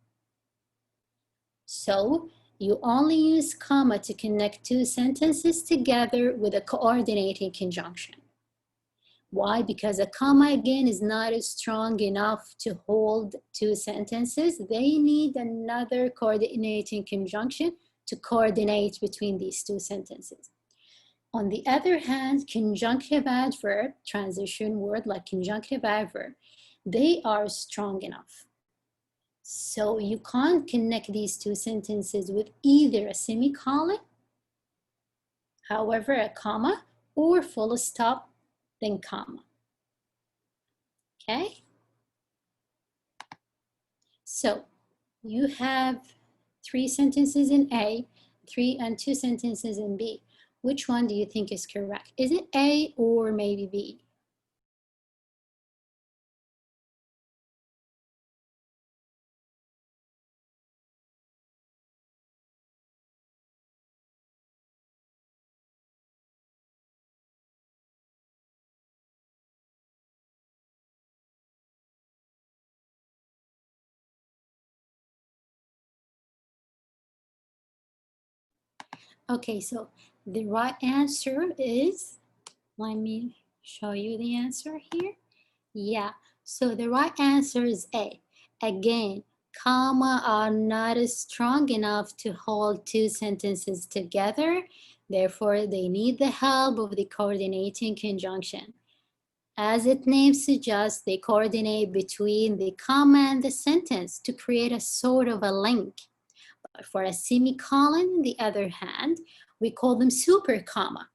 So you only use comma to connect two sentences together with a coordinating conjunction. Why? Because a comma, again, is not strong enough to hold two sentences. They need another coordinating conjunction to coordinate between these two sentences. On the other hand, conjunctive adverb, transition word like conjunctive adverb, they are strong enough. So you can't connect these two sentences with either a semicolon, however, a comma, or full stop, then comma. Okay? So you have 3 sentences in A, 3 and 2 sentences in B. Which one do you think is correct? Is it A or maybe B? Okay, so the right answer is, let me show you the answer here. Yeah, so the right answer is A. Again, comma are not strong enough to hold two sentences together. Therefore, they need the help of the coordinating conjunction. As its name suggests, they coordinate between the comma and the sentence to create a sort of a link. For a semicolon, on the other hand, we call them super comma.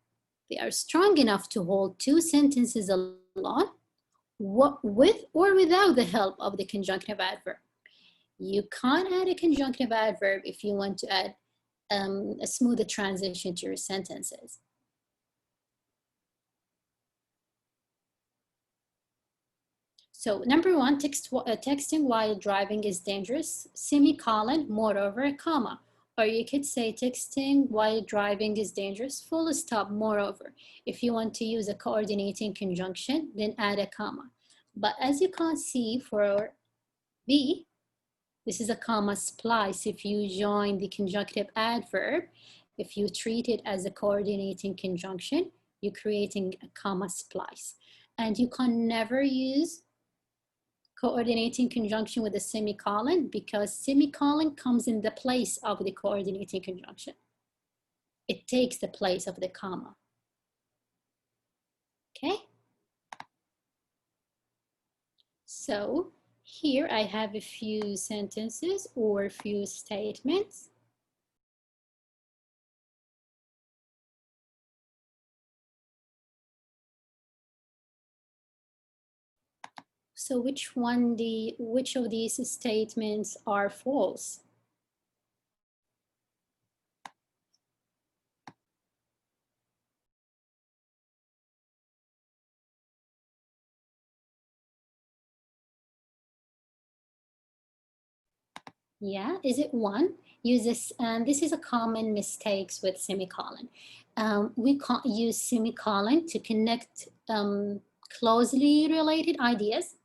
They are strong enough to hold two sentences alone, with or without the help of the conjunctive adverb. You can't add a conjunctive adverb if you want to add a smoother transition to your sentences. So number 1, texting while driving is dangerous, semicolon, moreover, comma. Or you could say texting while driving is dangerous, full stop, moreover. If you want to use a coordinating conjunction, then add a comma. But as you can see for B, this is a comma splice. If you join the conjunctive adverb, if you treat it as a coordinating conjunction, you're creating a comma splice. And you can never use coordinating conjunction with a semicolon because semicolon comes in the place of the coordinating conjunction. It takes the place of the comma. Okay? So here I have a few sentences or a few statements. So which of these statements are false? Yeah, is it 1? Use this, and this is a common mistakes with semicolon. We can't use semicolon to connect closely related ideas.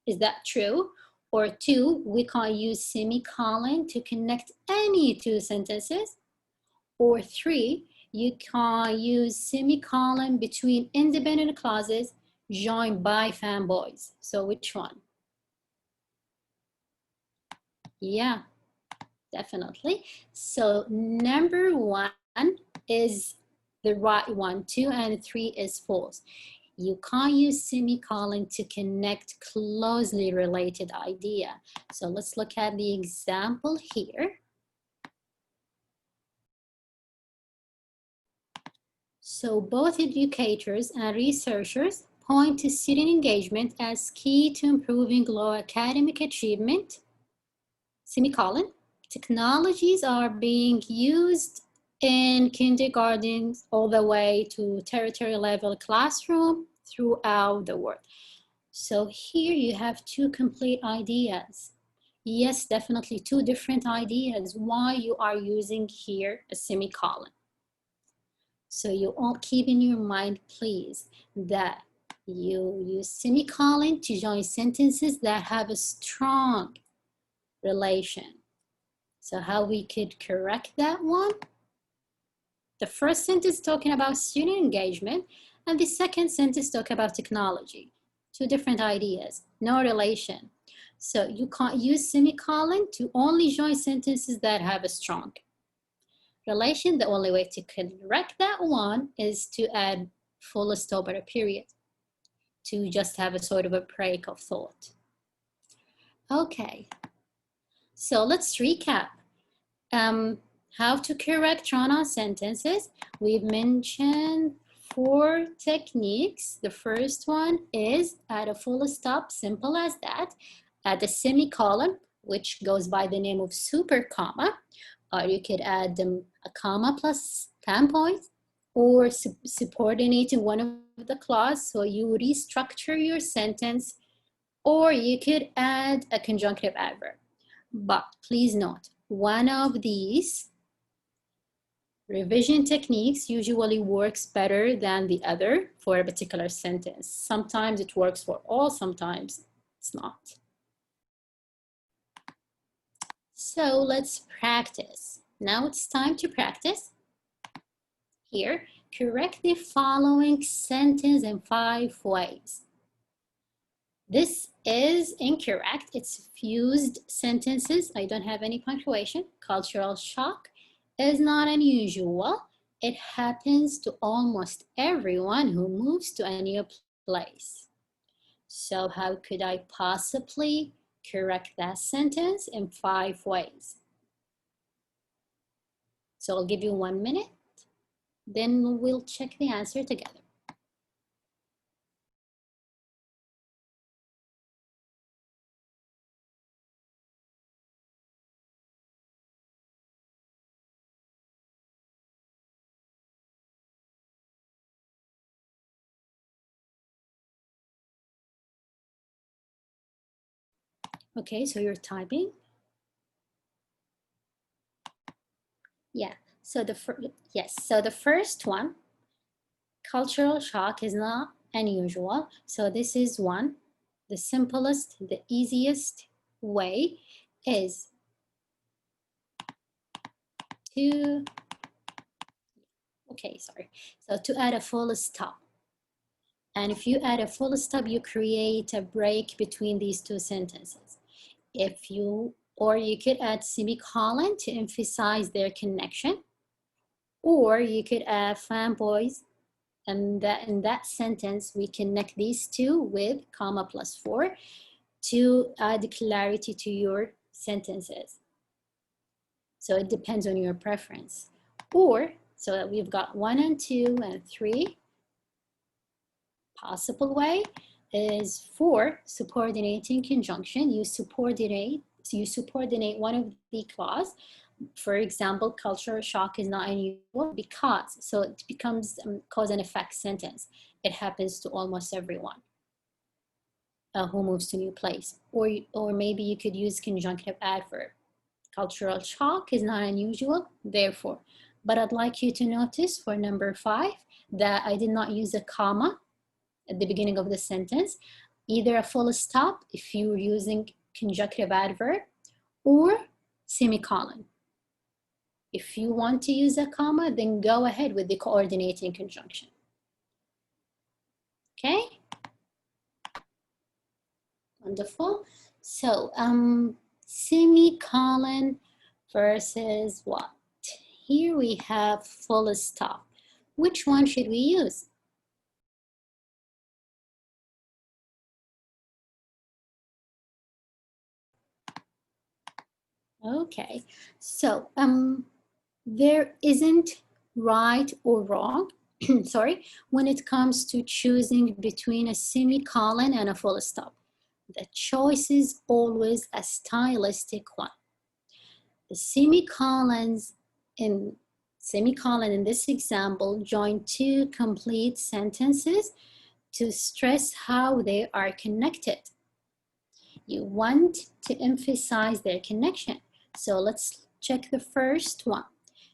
Is that true? Or 2, we can't use semicolon to connect any two sentences. Or 3, you can use semicolon between independent clauses joined by fanboys. So which one? Yeah, definitely. So number 1 is the right one. 2 and 3 is false. You can't use semicolon to connect closely related idea. So let's look at the example here. So both educators and researchers point to student engagement as key to improving low academic achievement. Semicolon. Technologies are being used in kindergarten all the way to tertiary level classroom throughout the world. So here you have two complete ideas. Yes, definitely two different ideas why you are using here a semicolon. So you all keep in your mind, please, that you use semicolon to join sentences that have a strong relation. So how we could correct that one? The first sentence talking about student engagement, and the second sentence talking about technology. Two different ideas, no relation. So you can't use semicolon to only join sentences that have a strong relation. The only way to correct that one is to add full stop or a period, to just have a sort of a break of thought. Okay, so let's recap. How to correct runon sentences. We've mentioned 4 techniques. The first one is add a full stop, simple as that. Add a semicolon, which goes by the name of super comma, or you could add a comma plus 10 points, or subordinating one of the clause, so you restructure your sentence, or you could add a conjunctive adverb. But please note, one of these revision techniques usually works better than the other for a particular sentence. Sometimes it works for all, sometimes it's not. So let's practice. Now it's time to practice. Here, correct the following sentence in 5 ways. This is incorrect. It's fused sentences. I don't have any punctuation. Cultural shock is not unusual. It happens to almost everyone who moves to a new place. So how could I possibly correct that sentence in 5 ways? So I'll give you 1 minute, then we'll check the answer together. Okay, so you're typing. Yeah, so the first one, cultural shock is not unusual. So this is one. The simplest, the easiest way is to, so to add a full stop. And if you add a full stop, you create a break between these two sentences. Or you could add semicolon to emphasize their connection, or you could add fanboys, and in that sentence, we connect these two with comma plus 4 to add clarity to your sentences. So it depends on your preference. Or, so that we've got 1 and 2 and 3. Possible way is for subordinating conjunction. You subordinate one of the clause. For example, cultural shock is not unusual because, so it becomes cause and effect sentence. It happens to almost everyone who moves to a new place. Or maybe you could use conjunctive adverb. Cultural shock is not unusual, therefore. But I'd like you to notice for number 5 that I did not use a comma at the beginning of the sentence, either a full stop if you're using conjunctive adverb, or semicolon. If you want to use a comma, then go ahead with the coordinating conjunction. Okay? Wonderful. So, semicolon versus what? Here we have full stop. Which one should we use? Okay, so there isn't right or wrong, sorry, when it comes to choosing between a semicolon and a full stop. The choice is always a stylistic one. The semicolons in Semicolon in this example join two complete sentences to stress how they are connected. You want to emphasize their connection. So let's check the first one.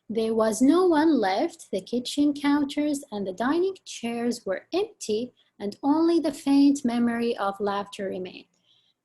There was no one left. The kitchen counters and the dining chairs were empty, and only the faint memory of laughter remained.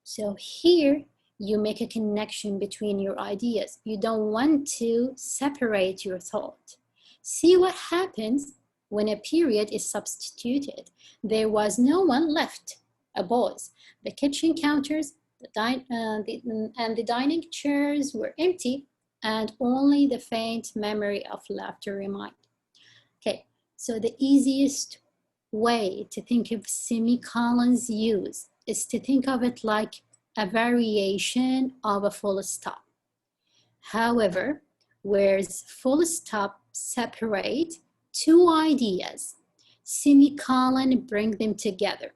So here, you make a connection between your ideas. You don't want to separate your thought. See what happens when a period is substituted. There was no one left, a pause. The kitchen counters and the dining chairs were empty, and only the faint memory of laughter remained. Okay, so the easiest way to think of semicolons use is to think of it like a variation of a full stop. However, whereas full stop separate two ideas, semicolon bring them together.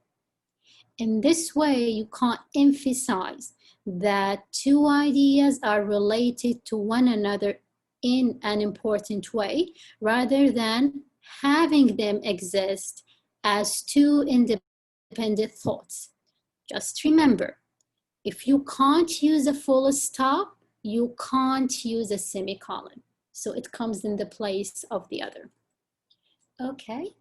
In this way, you can't emphasize that two ideas are related to one another in an important way, rather than having them exist as two independent thoughts. Just remember, if you can't use a full stop, you can't use a semicolon. So it comes in the place of the other. Okay.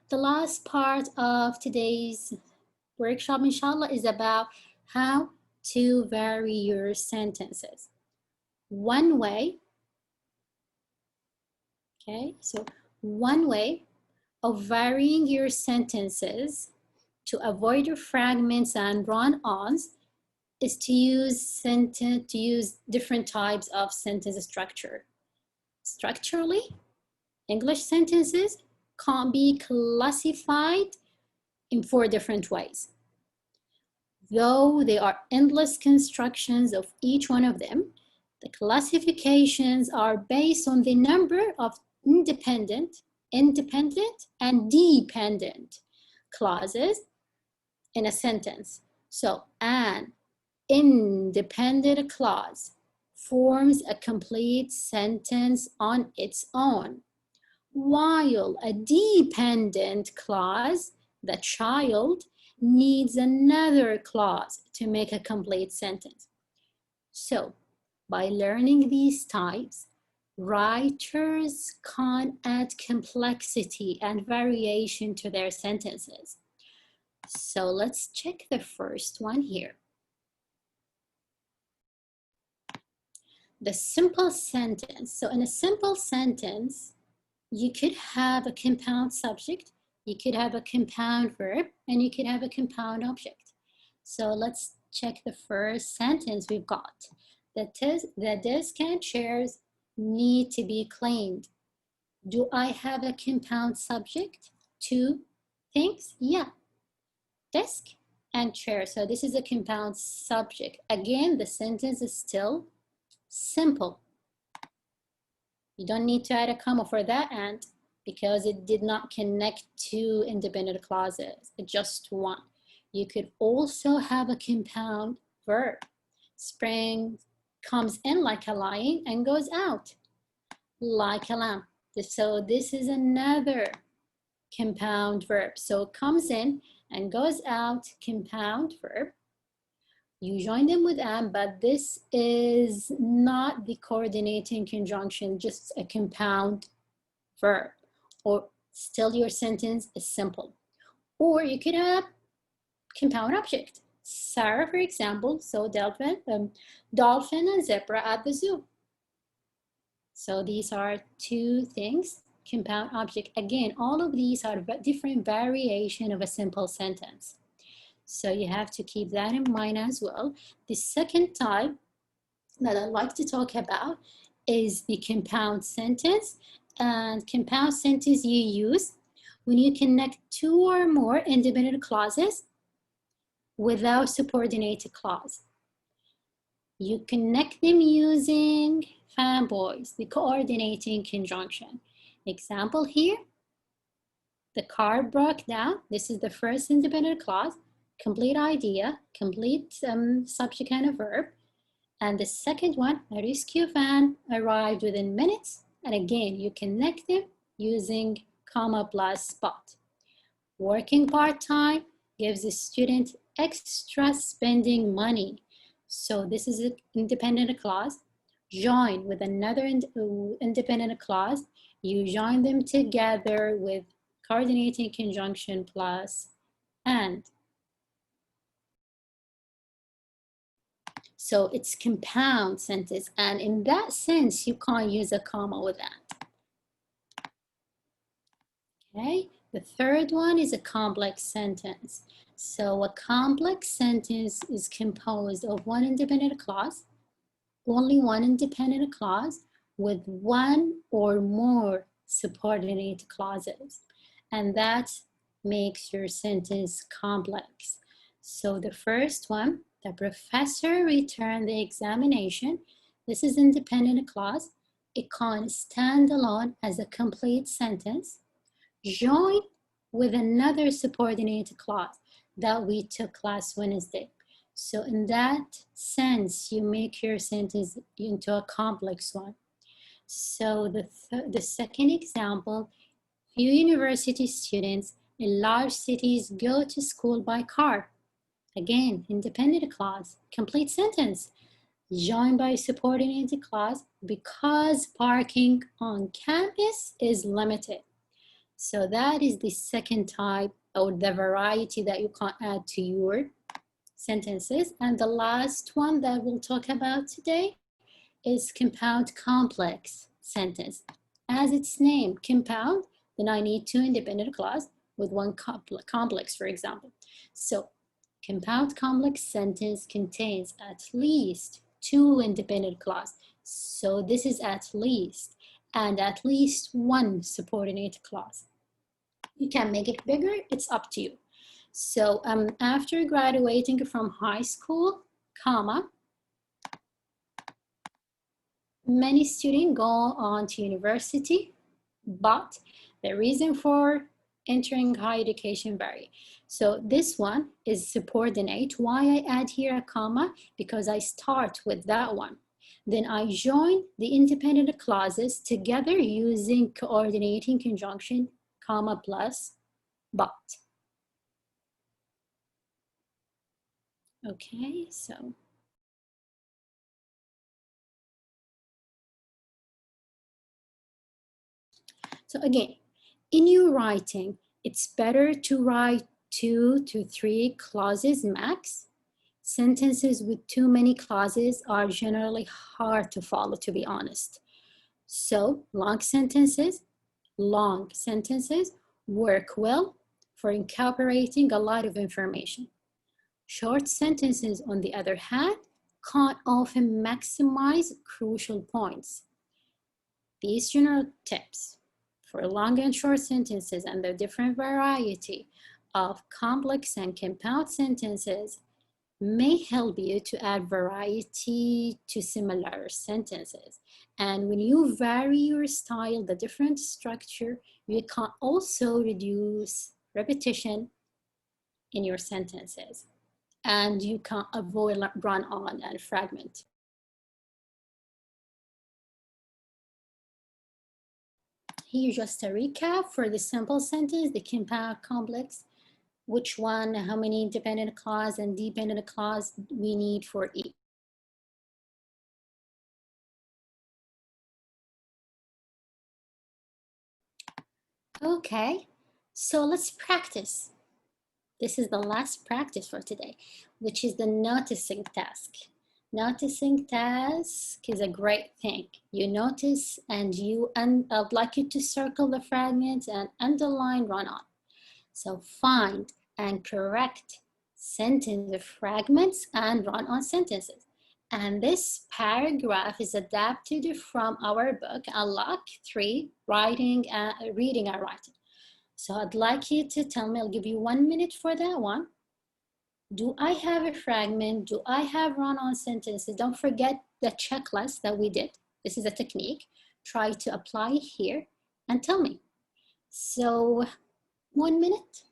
The last part of today's workshop, inshallah, is about how to vary your sentences. One way, okay, so one way of varying your sentences to avoid your fragments and run-ons is to use different types of sentence structure. Structurally, English sentences can be classified in 4 different ways. Though there are endless constructions of each one of them, the classifications are based on the number of independent, and dependent clauses in a sentence. So an independent clause forms a complete sentence on its own, while a dependent clause, the child, needs another clause to make a complete sentence. So, by learning these types, writers can add complexity and variation to their sentences. So let's check the first one here. The simple sentence. So in a simple sentence, you could have a compound subject, you could have a compound verb, and you could have a compound object. So let's check the first sentence we've got. The desk and chairs need to be cleaned. Do I have a compound subject? 2 things? Yeah. Desk and chair. So this is a compound subject. Again, the sentence is still simple. You don't need to add a comma for that and because it did not connect 2 independent clauses, just 1. You could also have a compound verb. Spring comes in like a lion and goes out like a lamb. So this is another compound verb. So it comes in and goes out, compound verb. You join them with am, but this is not the coordinating conjunction, just a compound verb, or still your sentence is simple. Or you could have compound object. Sarah, for example, saw dolphin and zebra at the zoo. So these are 2 things, compound object. Again, all of these are different variation of a simple sentence. So you have to keep that in mind as well. The second type that I'd like to talk about is the compound sentence. And compound sentence you use when you connect 2 or more independent clauses without subordinated clause. You connect them using fanboys, the coordinating conjunction. Example here, the car broke down. This is the first independent clause. complete idea, complete subject and a verb. And the second one, a rescue van arrived within minutes. And again, you connect them using comma plus spot. Working part-time gives the student extra spending money. So this is an independent clause. Join with another independent clause. You join them together with coordinating conjunction plus and. So it's compound sentence, and in that sense, you can't use a comma with that. Okay, the third one is a complex sentence. So a complex sentence is composed of one independent clause, only one independent clause with one or more subordinate clauses. And that makes your sentence complex. So the first one, the professor returned the examination. This is independent clause. It can stand alone as a complete sentence. Join with another subordinate clause that we took last Wednesday. So in that sense, you make your sentence into a complex one. So the second example, few university students in large cities go to school by car. Again, independent clause, complete sentence, joined by subordinated clause because parking on campus is limited. So that is the second type or the variety that you can add to your sentences. And the last one that we'll talk about today is compound complex sentence. As its name, compound, then I need two independent clause with one complex, for example. So compound complex sentence contains at least two independent clause. So this is at least, and at least one subordinate clause. You can make it bigger, it's up to you. So after graduating from high school, comma, many students go on to university, but the reason for entering higher education vary. So this one is subordinate. Why I add here a comma? Because I start with that one. Then I join the independent clauses together using coordinating conjunction, comma plus but. Okay, so. So again, in your writing, it's better to write 2 to 3 clauses max. Sentences with too many clauses are generally hard to follow, to be honest. So long sentences work well for incorporating a lot of information. Short sentences, on the other hand, can't often maximize crucial points. These general tips for long and short sentences and the different variety of complex and compound sentences may help you to add variety to similar sentences. And when you vary your style, the different structure, you can also reduce repetition in your sentences. And you can avoid run-on and fragment. Here, just a recap for the simple sentence, the compound complex, which one, how many independent clause and dependent clause we need for each. Okay, so let's practice. This is the last practice for today, which is the noticing task. Noticing task is a great thing. You notice and I'd like you to circle the fragments and underline run-on. So find and correct sentence fragments and run-on sentences. And this paragraph is adapted from our book, Unlock 3, Reading and Writing. So I'd like you to tell me, I'll give you 1 minute for that one. Do I have a fragment? Do I have run-on sentences? Don't forget the checklist that we did. This is a technique. Try to apply here and tell me. So 1 minute.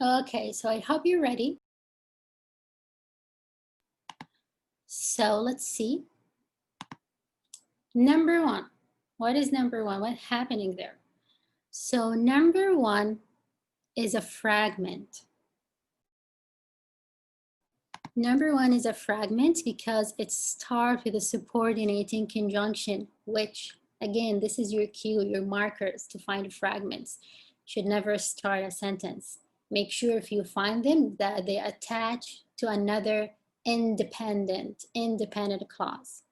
Okay, so I hope you're ready. So let's see. Number one. What is number one? What's happening there? So number one is a fragment. Number one is a fragment because it starts with a subordinating conjunction, which, again, this is your cue, your markers to find fragments. Should never start a sentence. Make sure if you find them that they attach to another independent clause.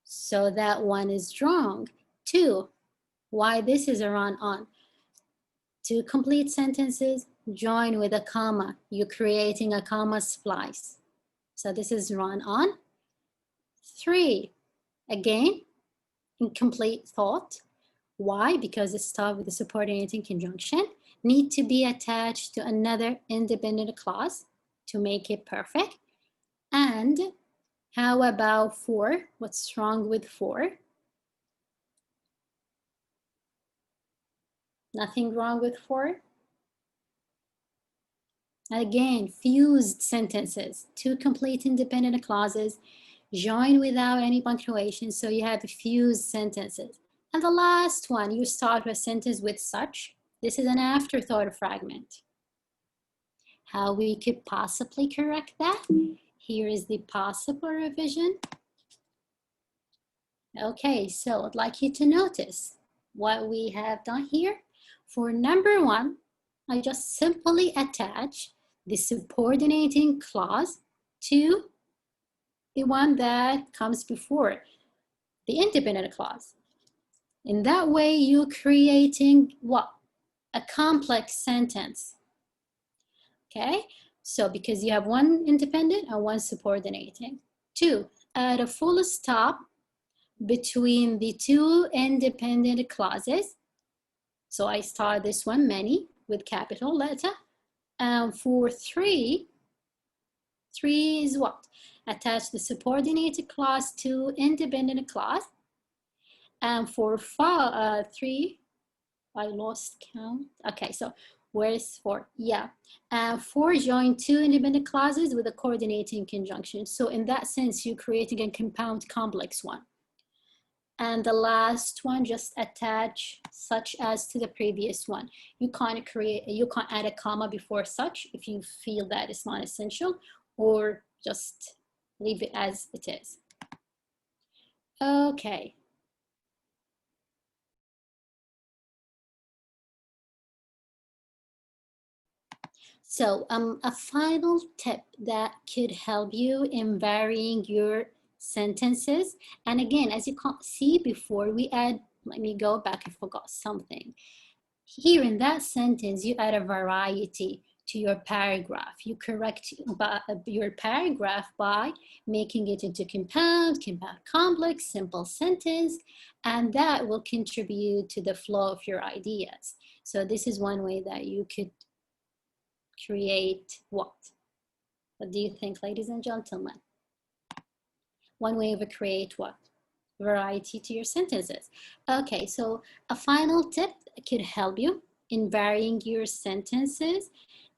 So that one is wrong. Two, why this is a run-on. Two complete sentences join with a comma. You're creating a comma splice. So this is run-on. Three, again, incomplete thought. Why? Because it starts with a subordinating conjunction. Need to be attached to another independent clause to make it perfect. And how about four? What's wrong with four? Nothing wrong with four. Again, fused sentences, two complete independent clauses, join without any punctuation, so you have fused sentences. And the last one, you start a sentence with such. This is an afterthought fragment. How we could possibly correct that? Here is the possible revision. Okay, so I'd like you to notice what we have done here. For number one, I just simply attach the subordinating clause to the one that comes before the independent clause. In that way, you're creating what? A complex sentence. Okay, so because you have one independent and one subordinating. Two, add a full stop between the two independent clauses. So I start this one, many, with capital letter. And for three is what? Attach the subordinated clause to independent clause. And for three, I lost count. Okay, so where's four? Yeah. And four join two independent clauses with a coordinating conjunction. So in that sense, you're creating a compound complex one. And the last one, just attach such as to the previous one. You can't add a comma before such if you feel that it's not essential, or just leave it as it is. Okay. So a final tip that could help you in varying your sentences. And again, as you can see before we add, let me go back, I forgot something. Here in that sentence, you add a variety to your paragraph. You correct your paragraph by making it into compound complex, simple sentence, and that will contribute to the flow of your ideas. So this is one way that you could create what? What do you think, ladies and gentlemen? One way to create what? Variety to your sentences. Okay, so a final tip that could help you in varying your sentences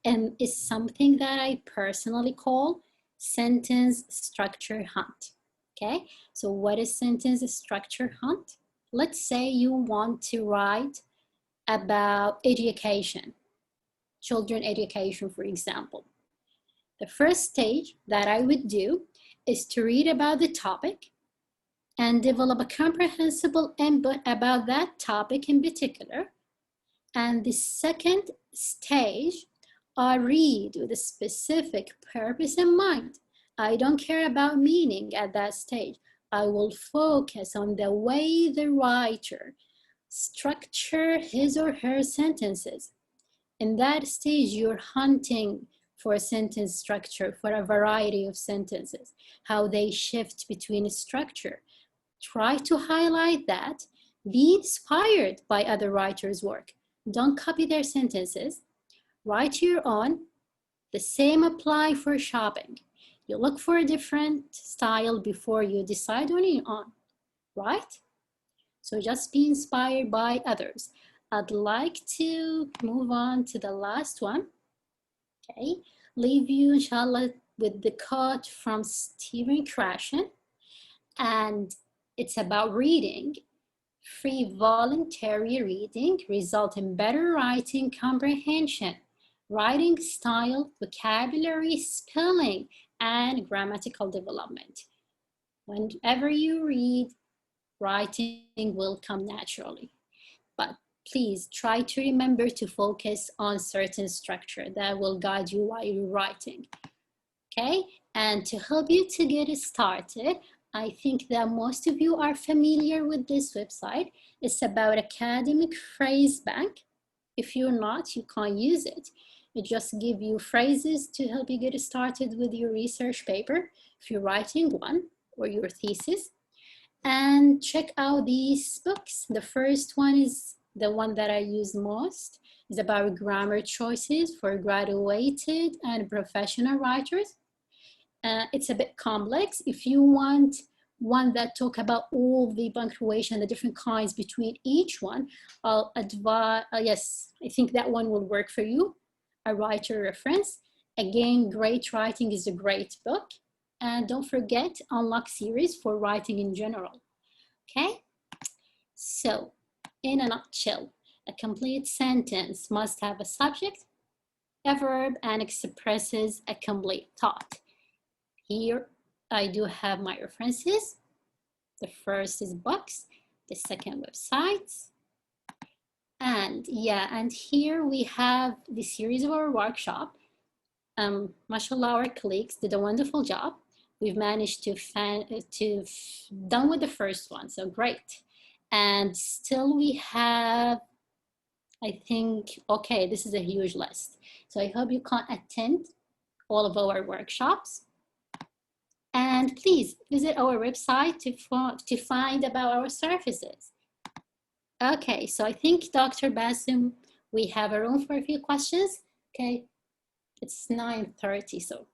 is something that I personally call sentence structure hunt. Okay, so what is sentence structure hunt? Let's say you want to write about education, children education, for example. The first stage that I would do is to read about the topic and develop a comprehensible input about that topic in particular. And the second stage, I read with a specific purpose in mind. I don't care about meaning at that stage. I will focus on the way the writer structure his or her sentences. In that stage, you're hunting for a sentence structure, for a variety of sentences, how they shift between a structure. Try to highlight that. Be inspired by other writers' work. Don't copy their sentences. Write your own. The same apply for shopping. You look for a different style before you decide on your own, right? So just be inspired by others. I'd like to move on to the last one. Okay, leave you, inshallah, with the quote from Stephen Krashen, and it's about reading. Free voluntary reading results in better writing comprehension, writing style, vocabulary, spelling, and grammatical development. Whenever you read, writing will come naturally. But please try to remember to focus on certain structure that will guide you while you're writing. Okay, and to help you to get started, I think that most of you are familiar with this website. It's about academic phrase bank. If you're not, you can't use it. It just gives you phrases to help you get started with your research paper, if you're writing one, or your thesis. And check out these books. The first one is the one that I use most. It's about grammar choices for graduated and professional writers. It's a bit complex. If you want one that talk about all the punctuation, the different kinds between each one, I'll advise, yes, I think that one will work for you. A writer reference. Again, Great Writing is a great book. And don't forget Unlock series for writing in general. Okay? So, in a nutshell, a complete sentence must have a subject, a verb, and expresses a complete thought. Here, I do have my references. The first is books, the second websites. And yeah, and here we have the series of our workshop. Mashallah, our colleagues did a wonderful job. We've managed to done with the first one, so great. And still we have, I think, okay, this is a huge list. So I hope you can attend all of our workshops. And please visit our website to find about our services. Okay, so I think Dr. Basim, we have a room for a few questions. Okay, it's 9:30, so.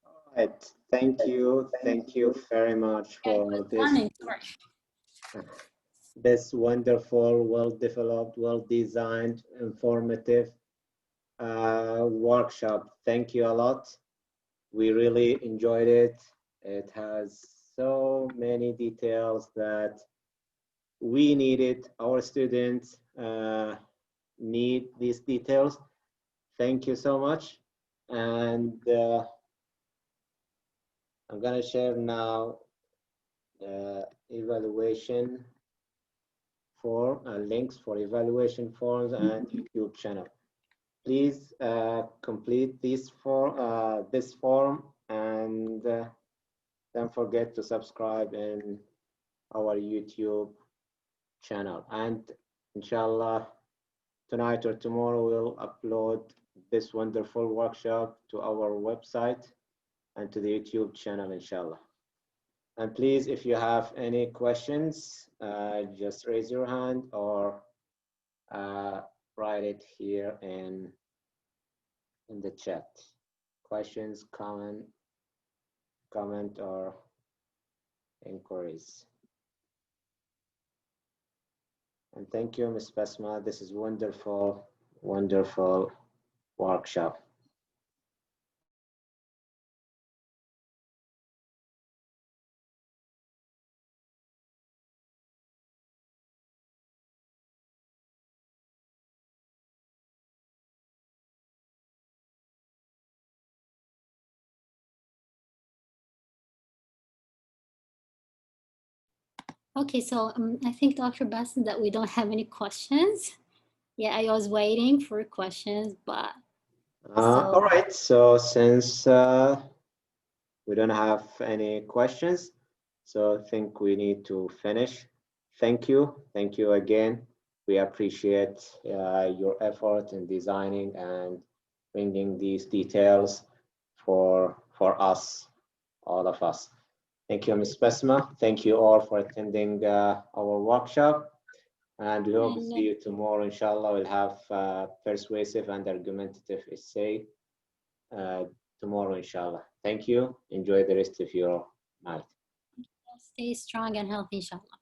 All right, thank you very much for this wonderful, well-developed, well-designed, informative workshop. Thank you a lot. We really enjoyed it. It has so many details that we needed. Our students need these details. Thank you so much. And I'm gonna share now the evaluation for links for evaluation forms and YouTube channel. Please complete this form and don't forget to subscribe in our YouTube channel. And inshallah, tonight or tomorrow we'll upload this wonderful workshop to our website and to the YouTube channel, inshallah. And please, if you have any questions, just raise your hand or write it here in the chat. Questions, comment or inquiries. And thank you, Ms. Basmah. This is wonderful, wonderful workshop. Okay, so I think Dr. Basim that we don't have any questions. Yeah, I was waiting for questions, but. All right, so since we don't have any questions, so I think we need to finish. Thank you again. We appreciate your effort in designing and bringing these details for us, all of us. Thank you, Ms. Basmah. Thank you all for attending our workshop. And we hope to see you tomorrow, inshallah. We'll have persuasive and argumentative essay tomorrow, inshallah. Thank you. Enjoy the rest of your night. Stay strong and healthy, inshallah.